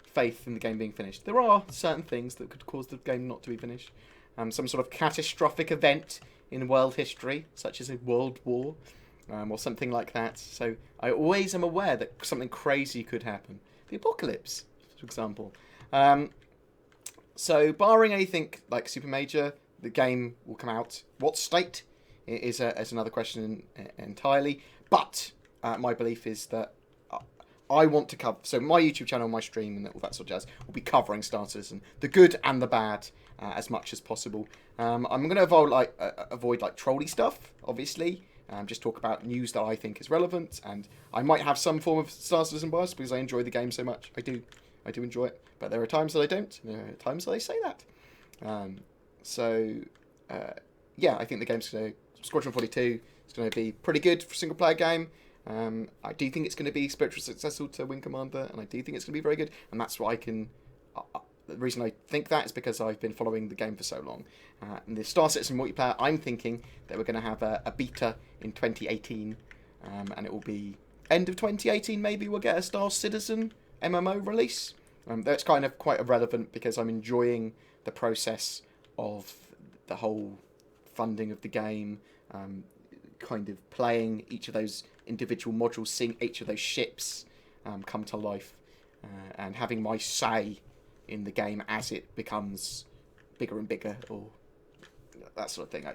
faith in the game being finished. There are certain things that could cause the game not to be finished. Some sort of catastrophic event in world history, such as a world war, or something like that. So I always am aware that something crazy could happen. The apocalypse, for example. So barring anything like super major, the game will come out. What state is another question entirely. But my belief is that I want to cover. So my YouTube channel, my stream, and all that sort of jazz will be covering Star Citizen, the good and the bad, as much as possible. I'm going to avoid like trolly stuff, obviously. Just talk about news that I think is relevant, and I might have some form of Star Citizen bias because I enjoy the game so much. I do enjoy it, but there are times that I don't. And there are times that I say that. Yeah, I think the game's going to Squadron 42 is going to be pretty good for a single player game. I do think it's going to be spiritually successful to Wing Commander, and I do think it's going to be very good, and that's what I can. The reason I think that is because I've been following the game for so long. And the Star Citizen multiplayer, I'm thinking that we're going to have a beta in 2018, and it will be end of 2018. Maybe we'll get a Star Citizen MMO release. That's kind of quite irrelevant because I'm enjoying the process of the whole funding of the game, kind of playing each of those individual modules, seeing each of those ships come to life, and having my say in the game as it becomes bigger and bigger, or that sort of thing.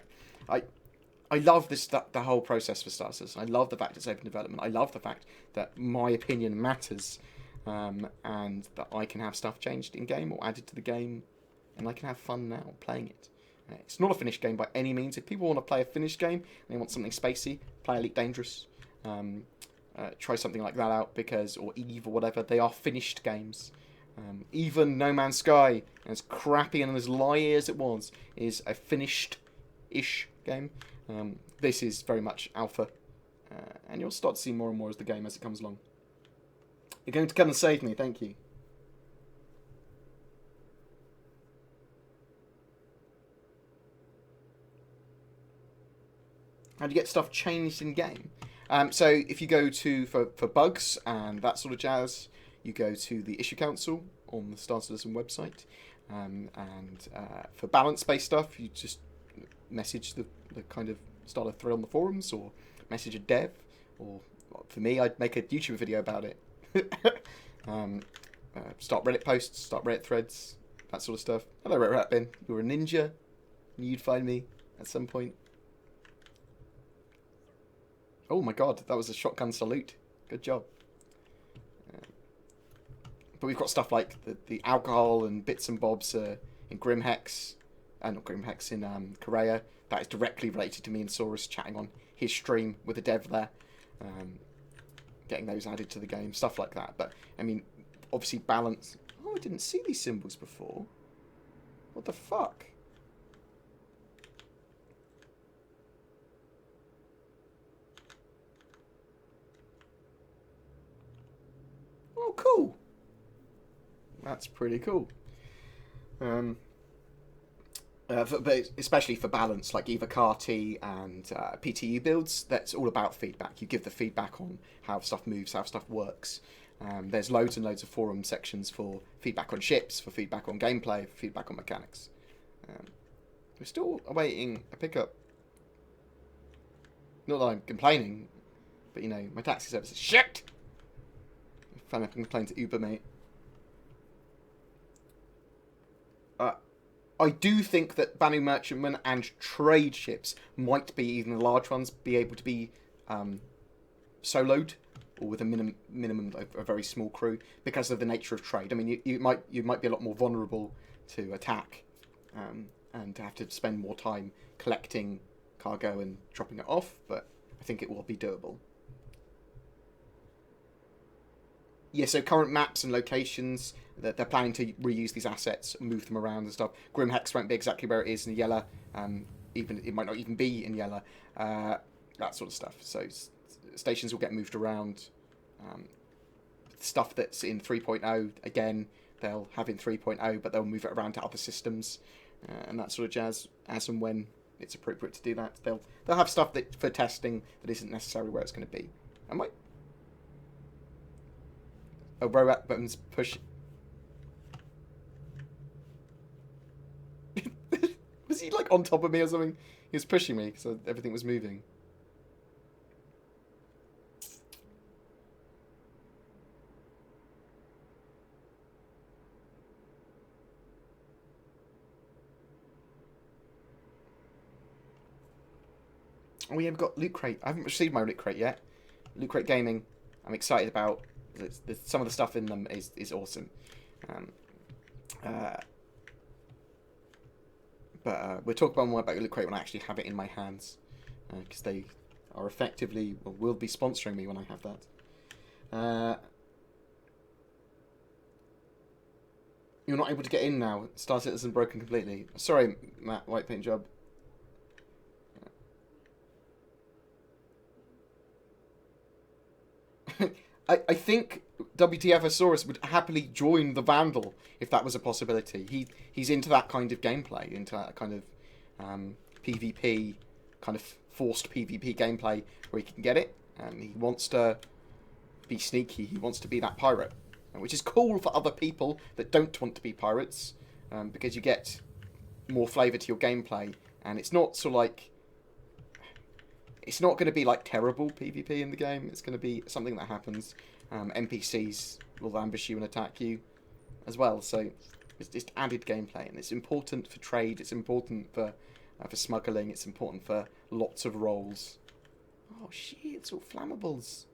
I love the whole process for Star Citizen. I love the fact it's open development. I love the fact that my opinion matters, and that I can have stuff changed in game or added to the game, and I can have fun now playing it. It's not a finished game by any means. If people want to play a finished game and they want something spacey, play Elite Dangerous. Try something like that out, or Eve or whatever. They are finished games. Even No Man's Sky, as crappy and as light as it was, is a finished-ish game. This is very much alpha, and you'll start to see more and more as the game as it comes along. You're going to come and save me, thank you. How do you get stuff changed in game? So if you go to for bugs and that sort of jazz, you go to the Issue Council on the Star Citizen website, and for balance-based stuff, you just message the kind of start a thread on the forums, or message a dev, or for me, I'd make a YouTube video about it. Start Reddit posts, start Reddit threads, that sort of stuff. Hello, Ratbin. You're a ninja. You'd find me at some point. Oh my god, that was a shotgun salute. Good job. But we've got stuff like the alcohol and bits and bobs in Grimhex, not Grimhex, in Korea. That is directly related to me and Saurus chatting on his stream with a dev there. Getting those added to the game, stuff like that. But, I mean, obviously balance... Oh, I didn't see these symbols before. What the fuck? Oh, cool. That's pretty cool. But especially for balance, like either CAR-T and PTU builds, that's all about feedback. You give the feedback on how stuff moves, how stuff works. There's loads and loads of forum sections for feedback on ships, for feedback on gameplay, for feedback on mechanics. We're still awaiting a pickup. Not that I'm complaining, but you know, my taxi service is shit! I can complain to Uber, mate. I do think that Banu Merchantmen and trade ships might be, even the large ones, be able to be soloed, or with a minimum of a very small crew, because of the nature of trade. I mean, you might be a lot more vulnerable to attack, and to have to spend more time collecting cargo and dropping it off, but I think it will be doable. Yeah, so current maps and locations, they're planning to reuse these assets, move them around and stuff. Grimhex won't be exactly where it is in Yella. Even it might not even be in Yella. That sort of stuff. So stations will get moved around. Stuff that's in 3.0, again, they'll have in 3.0, but they'll move it around to other systems, and that sort of jazz, as and when it's appropriate to do that. They'll have stuff that for testing that isn't necessarily where it's going to be. Oh, robot buttons push. Was he like on top of me or something? He was pushing me because everything was moving. Oh, yeah, we've got Loot Crate. I haven't received my Loot Crate yet. Loot Crate Gaming, I'm excited about. Some of the stuff in them is awesome. But we'll talk about more about Loot Crate when I actually have it in my hands. Because they are effectively, well, will be sponsoring me when I have that. You're not able to get in now. Star Citizen broken completely. Sorry, Matt, White Paint Job. I think WTFosaurus would happily join the Vandal if that was a possibility. He's into that kind of gameplay, into that kind of PvP, kind of forced PvP gameplay where he can get it. He wants to be sneaky. He wants to be that pirate, which is cool for other people that don't want to be pirates, because you get more flavour to your gameplay, and it's not sort of like... It's not going to be like terrible PvP in the game. It's going to be something that happens. NPCs will ambush you and attack you as well. So it's just added gameplay, and it's important for trade. It's important for smuggling. It's important for lots of roles. Oh shit! It's all flammables.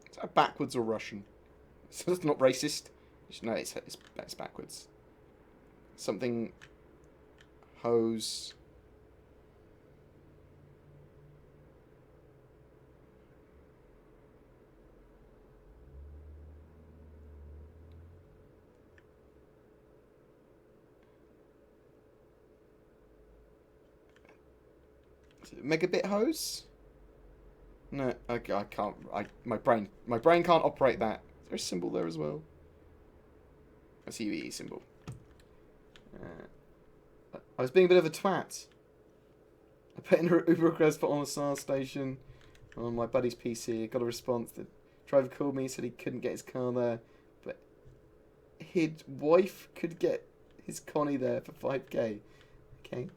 Is that backwards or Russian? So that's not racist. No, it's backwards. Something. Hose. Is it megabit hose? No, I can't. My brain can't operate that. Is there a symbol there as well? A CVE symbol. I was being a bit of a twat. I put in a Uber request for on a SAR station on my buddy's PC. I got a response. The driver called me, said he couldn't get his car there, but his wife could get his Connie there for 5k. Okay.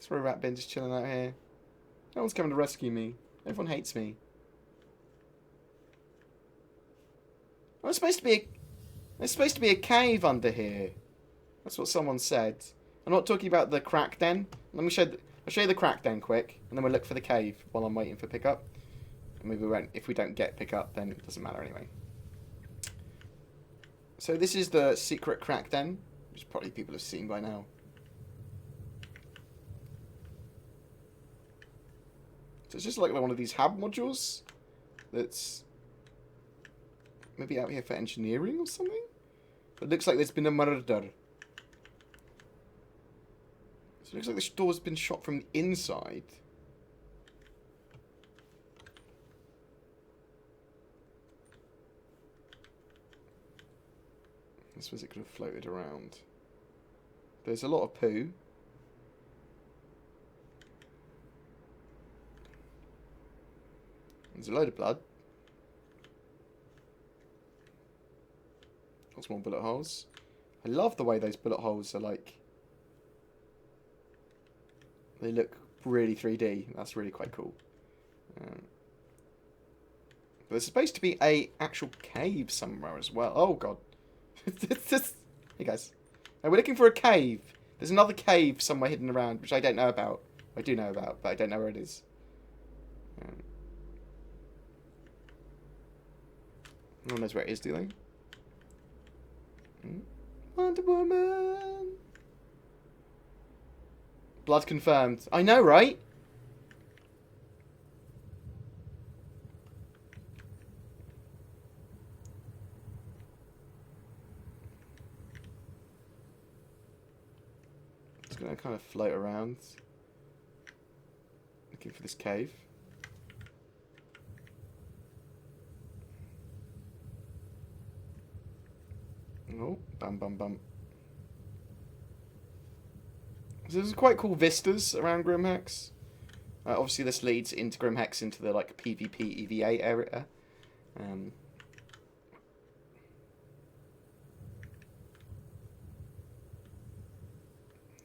Sorry, Rat Bin, just chilling out here. No one's coming to rescue me. Everyone hates me. There's supposed to be a cave under here. That's what someone said. I'm not talking about the crack den. I'll show you the crack den quick, and then we'll look for the cave while I'm waiting for pickup. And maybe we won't. If we don't get pickup, then it doesn't matter anyway. So this is the secret crack den, which probably people have seen by now. So it's just like one of these hab modules that's maybe out here for engineering or something? But it looks like there's been a murder. So it looks like the door's been shot from the inside. I suppose it could have floated around. There's a lot of poo. There's a load of blood. Lots more bullet holes. I love the way those bullet holes are like... They look really 3D. That's really quite cool. But there's supposed to be a actual cave somewhere as well. Oh god. Hey guys. Now we're looking for a cave. There's another cave somewhere hidden around, which I don't know about. I do know about, but I don't know where it is. No one knows where it is, do they? Wonder Woman. Blood confirmed. I know, right? It's gonna kind of float around, looking for this cave. Oh, bum bum bum. So there's quite cool vistas around Grimhex. Obviously, this leads into Grimhex into the like PvP EVA area.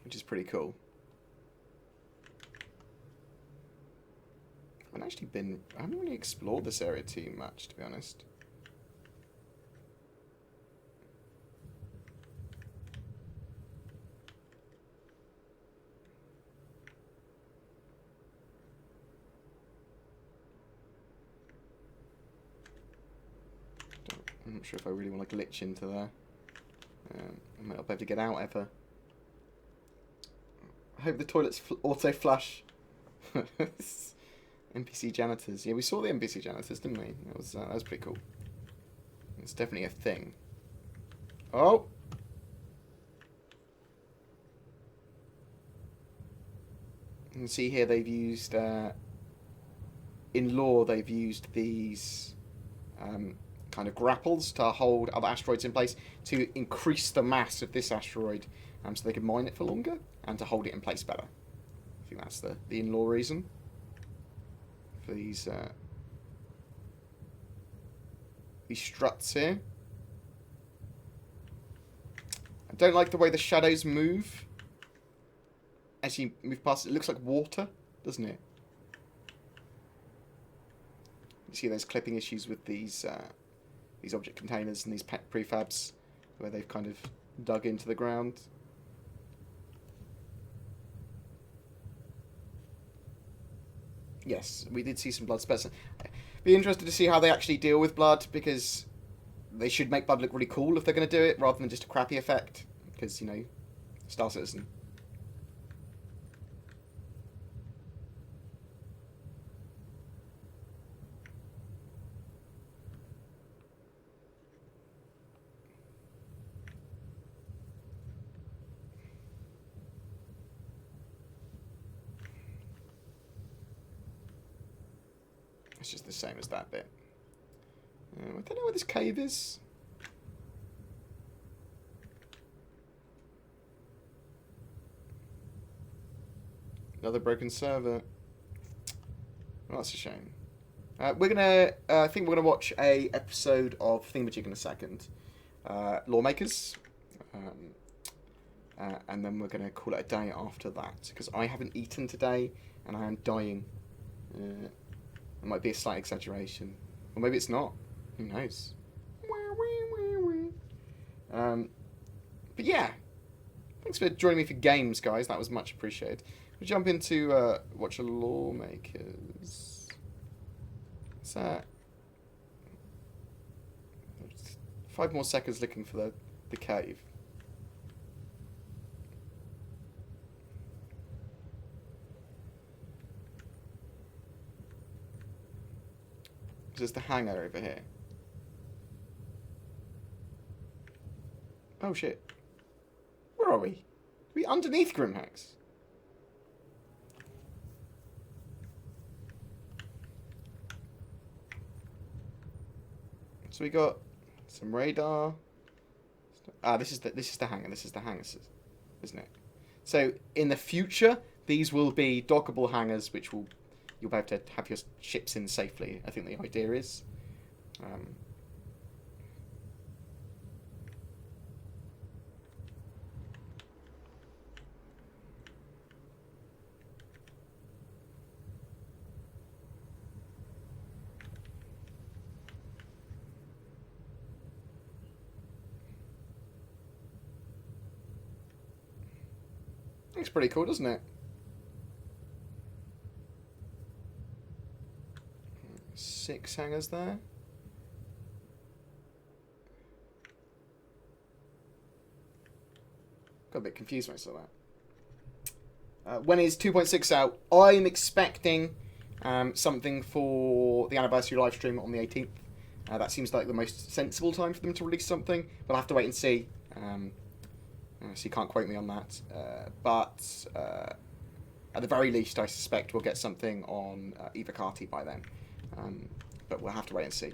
Which is pretty cool. I haven't really explored this area too much, to be honest. I'm not sure if I really want to glitch into there. I might not be able to get out ever. I hope the toilets auto-flush. NPC janitors. Yeah, we saw the NPC janitors, didn't we? That was pretty cool. It's definitely a thing. Oh! You can see here they've used... in lore, they've used these... kind of grapples to hold other asteroids in place to increase the mass of this asteroid so they can mine it for longer and to hold it in place better. I think that's the in-law reason for these struts here. I don't like the way the shadows move as you move past. It looks like water, doesn't it? You see those clipping issues with these object containers and these prefabs where they've kind of dug into the ground. Yes, we did see some blood spurts. Be interested to see how they actually deal with blood, because they should make blood look really cool if they're going to do it, rather than just a crappy effect. Because, you know, Star Citizen. It's just the same as that bit. I don't know where this cave is. Another broken server. Well, that's a shame. I think we're gonna watch a episode of Thingamajig in a second. Lawmakers. And then we're gonna call it a day after that, because I haven't eaten today and I am dying. It might be a slight exaggeration. Or maybe it's not. Who knows? But yeah. Thanks for joining me for games, guys. That was much appreciated. We'll jump into watch a Lawmakers. What's that? 5 more seconds looking for the cave. There's the hangar over here. Oh shit. Where are we? Are we underneath Grimhex? So we got some radar. This is the hangar. This is the hangar, isn't it? So in the future, these will be dockable hangars, which will you'll be able to have your ships in safely. I think the idea is. Looks pretty cool, doesn't it? 6 hangars there. Got a bit confused when I saw that. When is 2.6 out? I'm expecting something for the anniversary live stream on the 18th. That seems like the most sensible time for them to release something. We'll have to wait and see. So you can't quote me on that. But at the very least, I suspect we'll get something on Evocati by then. But we'll have to wait and see.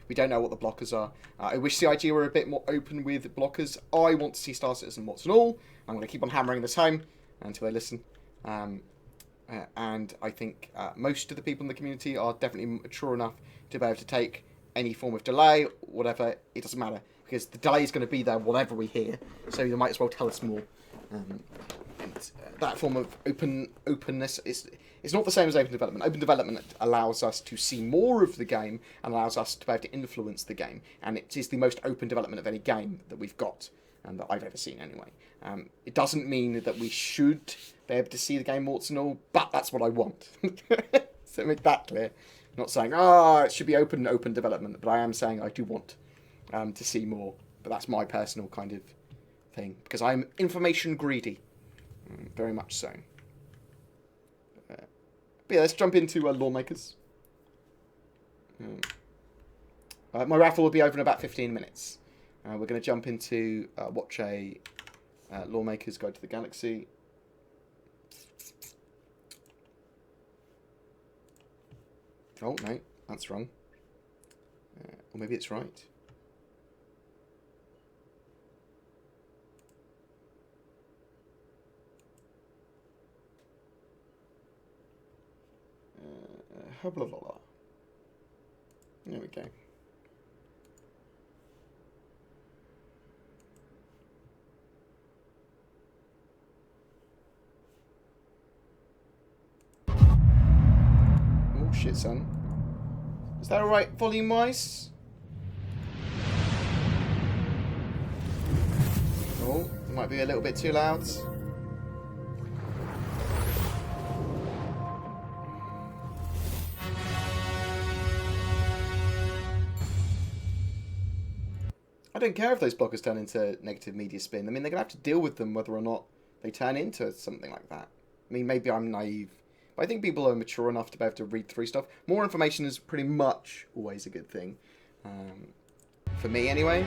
We don't know what the blockers are. I wish CIG were a bit more open with blockers. I want to see Star Citizen warts and all. I'm going to keep on hammering this home until they listen. And I think most of the people in the community are definitely mature enough to be able to take any form of delay, whatever. It doesn't matter, because the delay is going to be there whatever we hear. So you might as well tell us more. that form of openness is it's not the same as open development. Open development allows us to see more of the game and allows us to be able to influence the game, and it is the most open development of any game that we've got and that I've ever seen anyway. It doesn't mean that we should be able to see the game warts and all, but that's what I want. So make that clear. I'm not saying it should be open development, but I am saying I do want to see more. But that's my personal kind of thing because I'm information greedy, very much so. But yeah, let's jump into Lawmakers. My raffle will be over in about 15 minutes. We're going to jump into watch a Lawmakers Guide to the Galaxy. Oh, no, that's wrong. Or maybe it's right. Blah, blah, blah. There we go. Oh shit, son. Is that alright volume-wise? Oh, it might be a little bit too loud. I don't care if those blockers turn into negative media spin. I mean, they're going to have to deal with them whether or not they turn into something like that. I mean, maybe I'm naive. But I think people are mature enough to be able to read through stuff. More information is pretty much always a good thing. For me, anyway.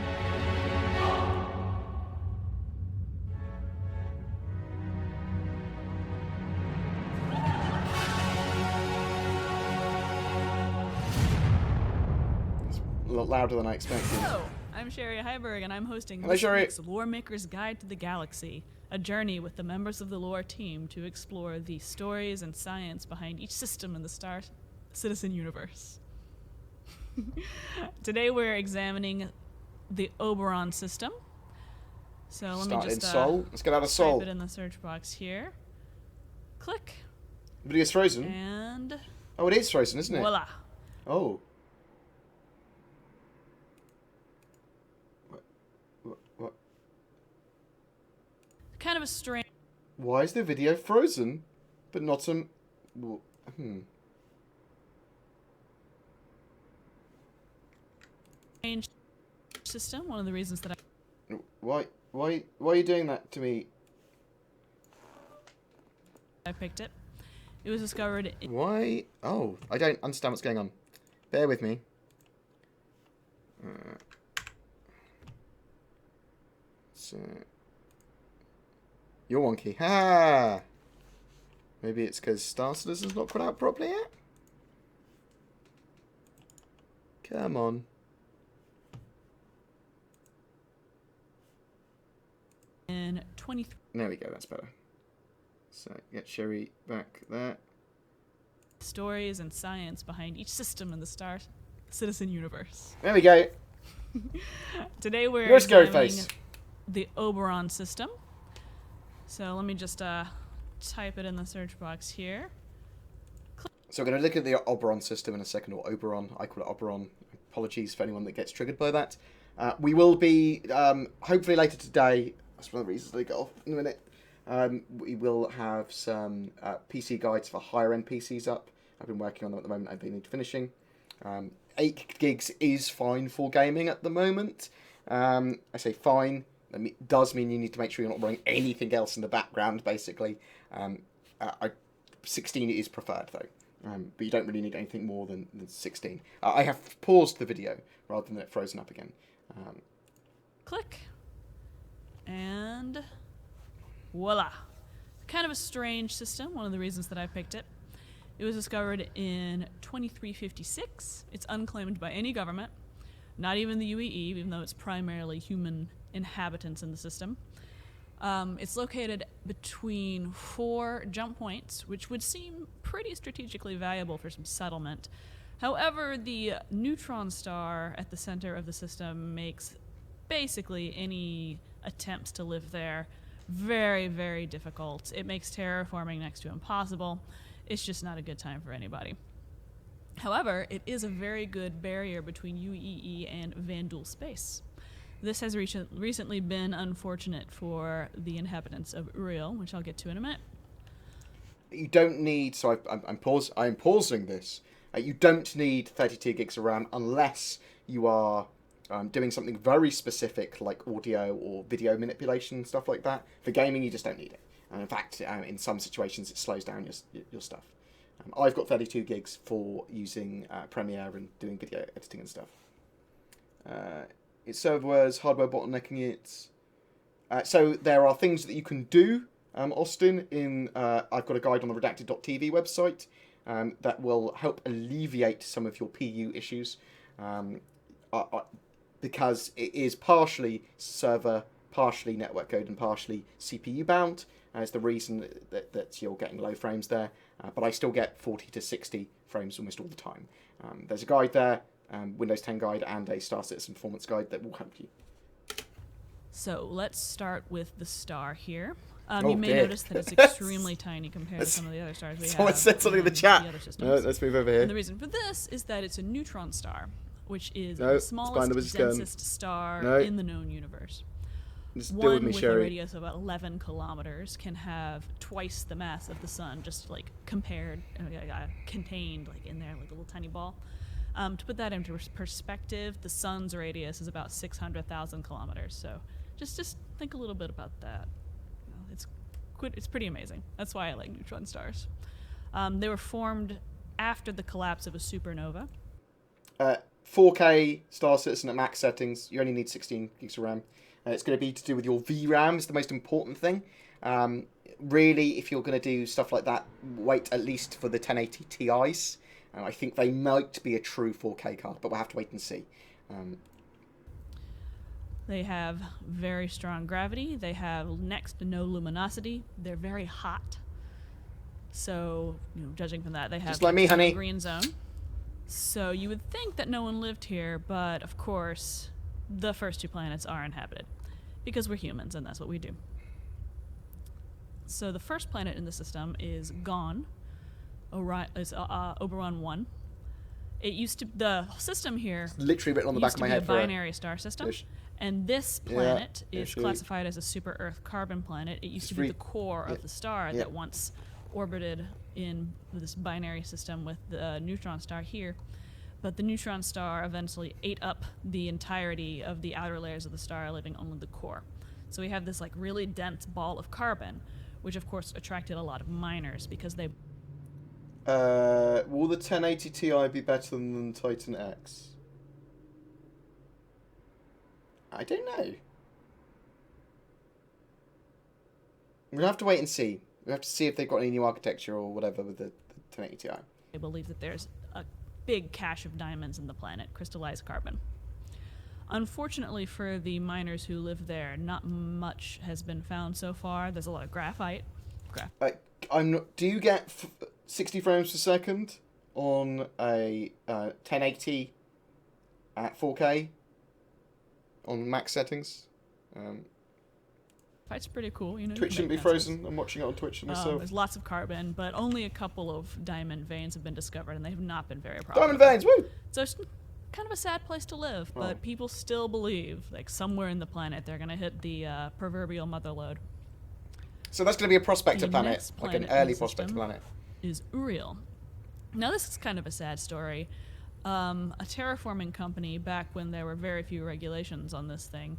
It's a lot louder than I expected. Hello, I'm Sherry Heiberg, and I'm hosting Hello, this Sherry. week's Lawmakers Guide to the Galaxy, a journey with the members of the lore team to explore the stories and science behind each system in the Star Citizen universe. Today we're examining the Oberon system. So let Start me just in Sol. Let's get out of Sol. type it in the search box here. Click. Video's frozen. And Oh, it is frozen, isn't it? voila. Oh. What? Kind of a strange Why is the video frozen, but not some... system. One of the reasons that Why are you doing that to me? I picked it. It was discovered in Why? Oh, I don't understand what's going on. Bear with me. So... You're wonky. Ha! Maybe it's because Star Citizen's not put out properly yet? Come on. in 23 There we go, that's better. So, get Sherry back there. stories and science behind each system in the Star Citizen universe. There we go. Today we're You're a scary examining face. the Oberon system. So let me just type it in the search box here. So we're going to look at the Oberon system in a second, or Oberon. I call it Oberon. Apologies for anyone that gets triggered by that. We will be, hopefully later today, that's one of the reasons they get off in a minute, we will have some PC guides for higher end PCs up. I've been working on them at the moment. I've been finishing. 8 gigs is fine for gaming at the moment. I say fine. It does mean you need to make sure you're not running anything else in the background, basically. 16 is preferred, though. But you don't really need anything more than 16. I have paused the video rather than it frozen up again. Click. And voila. Kind of a strange system, one of the reasons that I picked it. It was discovered in 2356. It's unclaimed by any government, not even the UEE, even though it's primarily human inhabitants in the system. It's located between 4 jump points, which would seem pretty strategically valuable for some settlement. However, the neutron star at the center of the system makes basically any attempts to live there Very, very difficult. It makes terraforming next to impossible. It's just not a good time for anybody. However, it is a very good barrier between UEE and Vandal space. This has recently been unfortunate for the inhabitants of Uriel, which I'll get to in a minute. You don't need, so I'm pausing this. You don't need 32 gigs of RAM unless you are doing something very specific like audio or video manipulation and stuff like that. For gaming, you just don't need it. And in fact, in some situations, it slows down your stuff. I've got 32 gigs for using Premiere and doing video editing and stuff. It's servers, hardware bottlenecking it. So there are things that you can do, Austin. I've got a guide on the redacted.tv website that will help alleviate some of your PU issues. Because it is partially server, partially network code, and partially CPU bound. Is the reason that you're getting low frames there. But I still get 40 to 60 frames almost all the time. There's a guide there, Windows 10 guide, and a Star Citizen performance guide that will help you. So let's start with the star here. Oh, you may dear. notice that it's extremely tiny compared to some of the other stars we have. Someone said something in the chat. The other systems. No, let's move over here. And the reason for this is that it's a neutron star, which is No, the it's fine, there was smallest, a gun. densest star No. in the known universe. Just deal with One me, with a Sherry. radius of about 11 kilometers can have twice the mass of the sun, just like contained like in there, like a little tiny ball. To put that into perspective, the sun's radius is about 600,000 kilometers. So just think a little bit about that. You know, it's pretty amazing. That's why I like neutron stars. They were formed after the collapse of a supernova. 4K Star Citizen at max settings. You only need 16 gigs of RAM. It's going to be to do with your VRAM is the most important thing. Really, if you're going to do stuff like that, wait at least for the 1080 Ti's. I think they might be a true 4K card, but we'll have to wait and see. They have very strong gravity. They have next to no luminosity. They're very hot. So, judging from that, they have Just like me, honey. a green zone. So you would think that no one lived here, but of course, the first two planets are inhabited because we're humans and that's what we do. So the first planet in the system is Gone. Oberon 1. It used to the system here Literally written on the back of my head used to for be a binary star system, and this planet is classified as a super Earth carbon planet. It used to be the core of the star that once orbited in this binary system with the neutron star here. But the neutron star eventually ate up the entirety of the outer layers of the star, leaving only the core. So we have this like really dense ball of carbon, which of course attracted a lot of miners because they... will the 1080 Ti be better than Titan X? I don't know. We'll have to wait and see. We have to see if they've got any new architecture or whatever with the 1080 Ti. They believe that there's a big cache of diamonds in the planet, crystallized carbon. Unfortunately for the miners who live there, not much has been found so far. There's a lot of graphite. Do you get 60 frames per second on a 1080 at 4K on max settings? It's pretty cool. Twitch shouldn't be frozen. I'm watching it on Twitch myself. There's lots of carbon, but only a couple of diamond veins have been discovered, and they have not been very profitable. Diamond veins, woo! So it's kind of a sad place to live, but people still believe, like somewhere in the planet, they're going to hit the proverbial mother lode. So that's going to be a prospector planet, next like an planet in early the prospector system planet. Is Uriel. Now this is kind of a sad story. A terraforming company, back when there were very few regulations on this thing,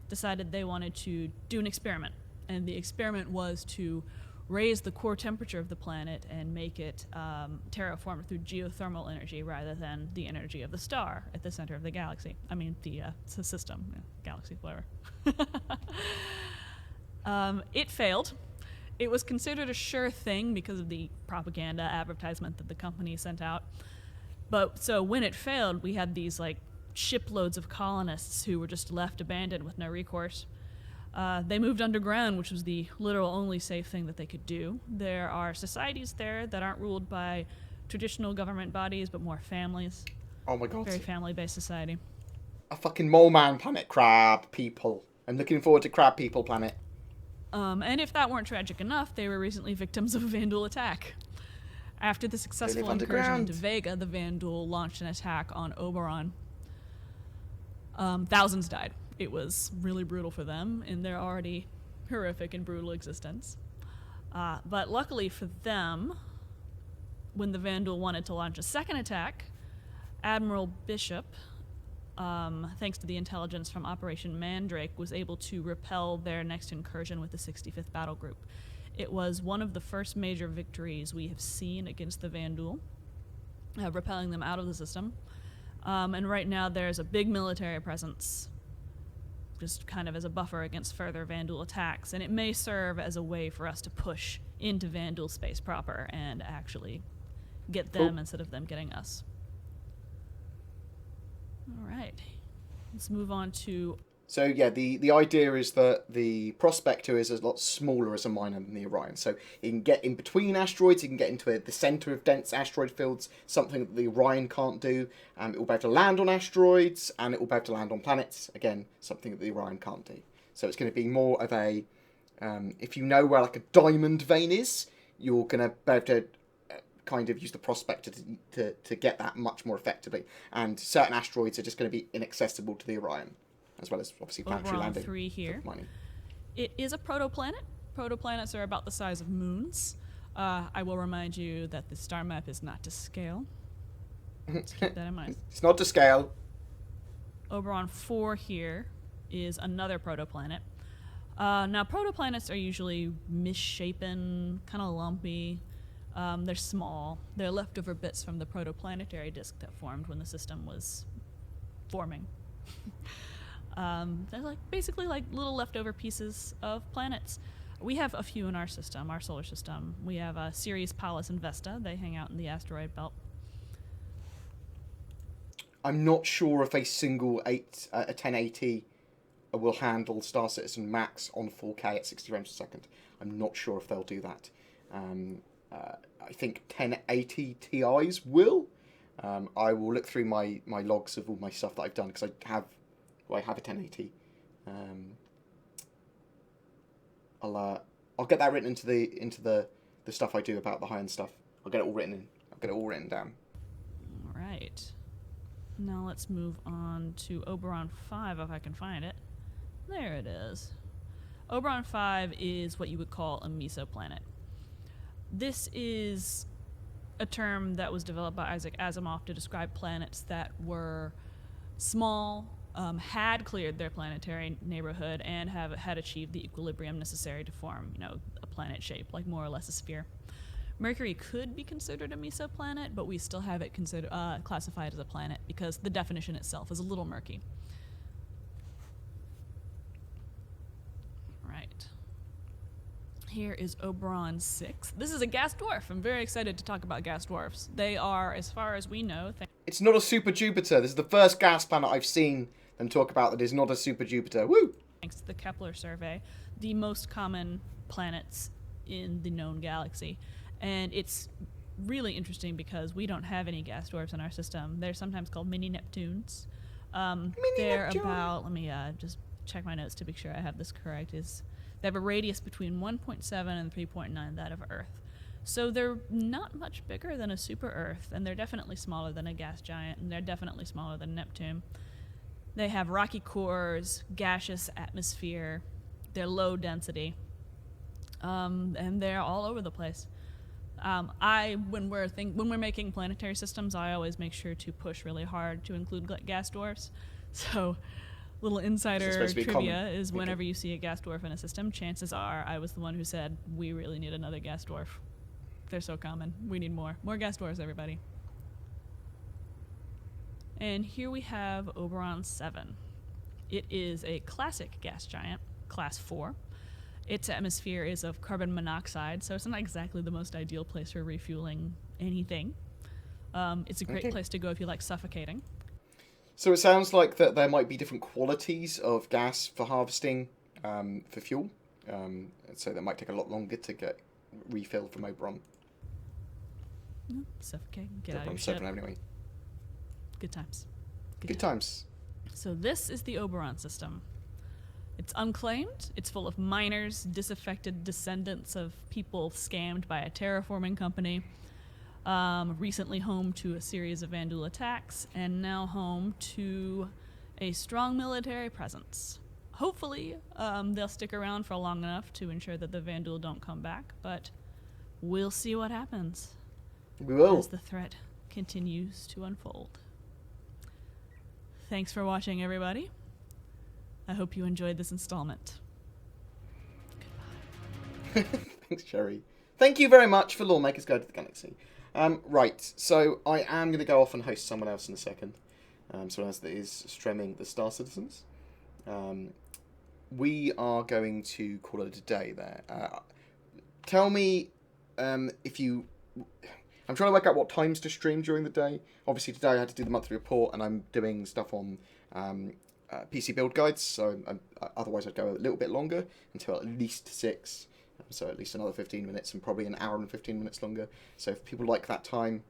decided they wanted to do an experiment. And the experiment was to raise the core temperature of the planet and make it terraform through geothermal energy rather than the energy of the star at the center of the galaxy. I mean, the system. Galaxy, whatever. It failed. It was considered a sure thing because of the propaganda advertisement that the company sent out. But so when it failed, we had these like shiploads of colonists who were just left abandoned with no recourse. They moved underground, which was the literal only safe thing that they could do. There are societies there that aren't ruled by traditional government bodies, but more families. Oh my god. Very family-based society. A fucking mole man planet, crab people. I'm looking forward to crab people planet. And if that weren't tragic enough, they were recently victims of a Vandal attack. After the successful incursion underground. into Vega, the Vandal launched an attack on Oberon. Thousands died. It was really brutal for them in their already horrific and brutal existence. But luckily for them, when the Vandal wanted to launch a second attack, Admiral Bishop, thanks to the intelligence from Operation Mandrake, was able to repel their next incursion with the 65th Battle Group. It was one of the first major victories we have seen against the Vandal, repelling them out of the system. And right now there's a big military presence, just kind of as a buffer against further Vandal attacks, and it may serve as a way for us to push into Vandal space proper and actually get them instead of them getting us. All right, let's move on to... So yeah, the idea is that the Prospector is a lot smaller as a miner than the Orion. So it can get in between asteroids, it can get into the centre of dense asteroid fields, something that the Orion can't do. It will be able to land on asteroids, and it will be able to land on planets, again, something that the Orion can't do. So it's going to be more of a... if you know where like a diamond vein is, you're going to be able to kind of use the Prospector to get that much more effectively. And certain asteroids are just going to be inaccessible to the Orion, as well as obviously planetary Oberon landing. 3 here. It is a protoplanet. Protoplanets are about the size of moons. I will remind you that the star map is not to scale. Let's keep that in mind. It's not to scale. Oberon 4 here is another protoplanet. Now, protoplanets are usually misshapen, kind of lumpy. They're small. They're leftover bits from the protoplanetary disk that formed when the system was forming. They're basically like little leftover pieces of planets. We have a few in our system, our solar system. We have Ceres, Pallas, and Vesta. They hang out in the asteroid belt. I'm not sure if a single 1080 will handle Star Citizen Max on 4K at 60 frames per second. I'm not sure if they'll do that. I think 1080 Ti's will. I will look through my logs of all my stuff that I've done, because I have a 1080. I'll get that written into the stuff I do about the high-end stuff. I'll get it all written in. I'll get it all written down. All right. Now let's move on to Oberon 5, if I can find it. There it is. Oberon 5 is what you would call a mesoplanet. This is a term that was developed by Isaac Asimov to describe planets that were small, had cleared their planetary neighborhood, and had achieved the equilibrium necessary to form, a planet shape, like more or less a sphere. Mercury could be considered a mesoplanet, but we still have it classified as a planet because the definition itself is a little murky. Right. Here is Oberon 6. This is a gas dwarf. I'm very excited to talk about gas dwarfs. They are, as far as we know... It's not a super Jupiter. This is the first gas planet I've seen them talk about that is not a super Jupiter. Woo! Thanks to the Kepler survey, the most common planets in the known galaxy. And it's really interesting because we don't have any gas dwarfs in our system. They're sometimes called mini Neptunes. They're about... Let me just check my notes to be sure I have this correct. They have a radius between 1.7 and 3.9 that of Earth. So they're not much bigger than a super Earth, and they're definitely smaller than a gas giant, and they're definitely smaller than Neptune. They have rocky cores, gaseous atmosphere, they're low density, and they're all over the place. When we're making planetary systems, I always make sure to push really hard to include gas dwarfs. So... Little insider trivia is whenever you see a gas dwarf in a system, chances are I was the one who said, we really need another gas dwarf. They're so common. We need more. More gas dwarfs, everybody. And here we have Oberon 7. It is a classic gas giant, class 4. Its atmosphere is of carbon monoxide, so it's not exactly the most ideal place for refueling anything. It's a great place to go if you like suffocating. So it sounds like that there might be different qualities of gas for harvesting for fuel. So that might take a lot longer to get refilled from Oberon. Suffocate, get out of Oberon your ship. 7 anyway. Good times. Good times. So this is the Oberon system. It's unclaimed. It's full of miners, disaffected descendants of people scammed by a terraforming company. Recently home to a series of Vandal attacks, and now home to a strong military presence. Hopefully, they'll stick around for long enough to ensure that the Vandal don't come back, but we'll see what happens. We will. As the threat continues to unfold. Thanks for watching, everybody. I hope you enjoyed this installment. Goodbye. Thanks, Sherry. Thank you very much for Lawmaker's Guide to the Galaxy. Right, so I am going to go off and host someone else in a second. Someone else that is streaming the Star Citizens. We are going to call it a day there. Tell me if you... I'm trying to work out what times to stream during the day. Obviously today I had to do the monthly report and I'm doing stuff on PC build guides, so otherwise I'd go a little bit longer, until at least 6. So at least another 15 minutes and probably an hour and 15 minutes longer. So if people like that time,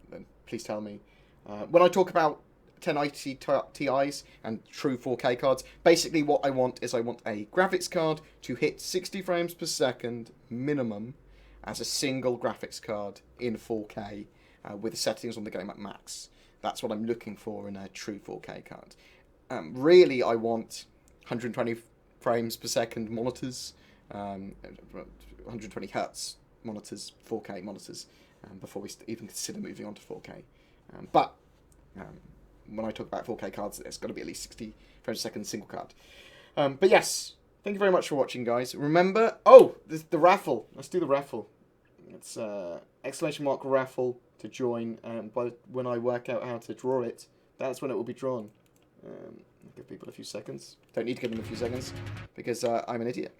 then please tell me. When I talk about 1080 Ti's and true 4K cards, basically what I want is I want a graphics card to hit 60 frames per second minimum as a single graphics card in 4K with the settings on the game at max. That's what I'm looking for in a true 4K card. Really, I want 120 frames per second monitors, 120 hertz monitors, 4K monitors, before we even consider moving on to 4K. But when I talk about 4K cards, it's got to be at least 60 frames per second single card. But yes, thank you very much for watching, guys. Remember, the raffle. Let's do the raffle. It's ! raffle to join. But when I work out how to draw it, that's when it will be drawn. I'll give people a few seconds. Don't need to give them a few seconds because I'm an idiot.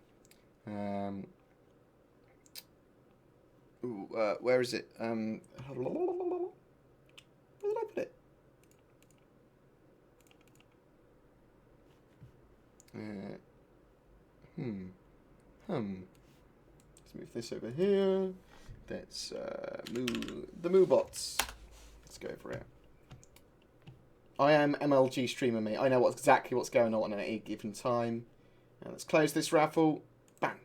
Where is it? Where did I put it? Let's move this over here. That's the Moobots. Let's go for it. I am MLG streamer me. I know exactly what's going on at any given time. Now let's close this raffle. Bang.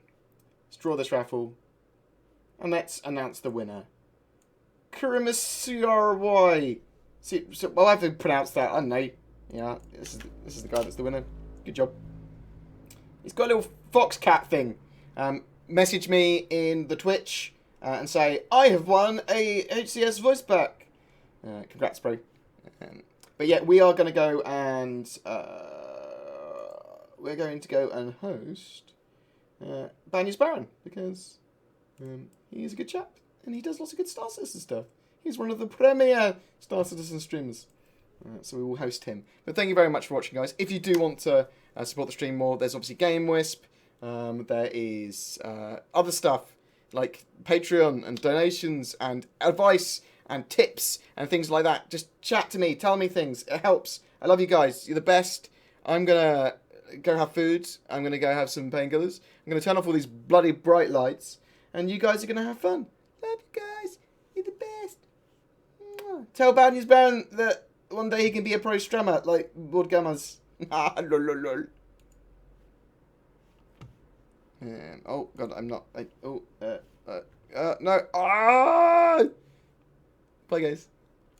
Let's draw this raffle. And let's announce the winner. Kurimasry. See, so I'll have to pronounce that, I don't know. Yeah, this is the guy that's the winner. Good job. He's got a little fox cat thing. Message me in the Twitch and say, I have won a HCS voice pack. Congrats, bro. But yeah, we are going to go and host Banya's Baron because he's a good chap and he does lots of good Star Citizen stuff. He's one of the premier Star Citizen streamers. So we will host him. But thank you very much for watching, guys. If you do want to support the stream more, there's obviously Game Wisp. There is other stuff like Patreon and donations and advice and tips and things like that. Just chat to me. Tell me things. It helps. I love you guys. You're the best. I'm going to go have food. I'm going to go have some painkillers. I'm going to turn off all these bloody bright lights. And you guys are going to have fun. Love you guys. You're the best. Tell Banya's Baron that one day he can be a pro streamer like BoredGamer's. Lol. Oh god, I'm not. No. Bye, guys.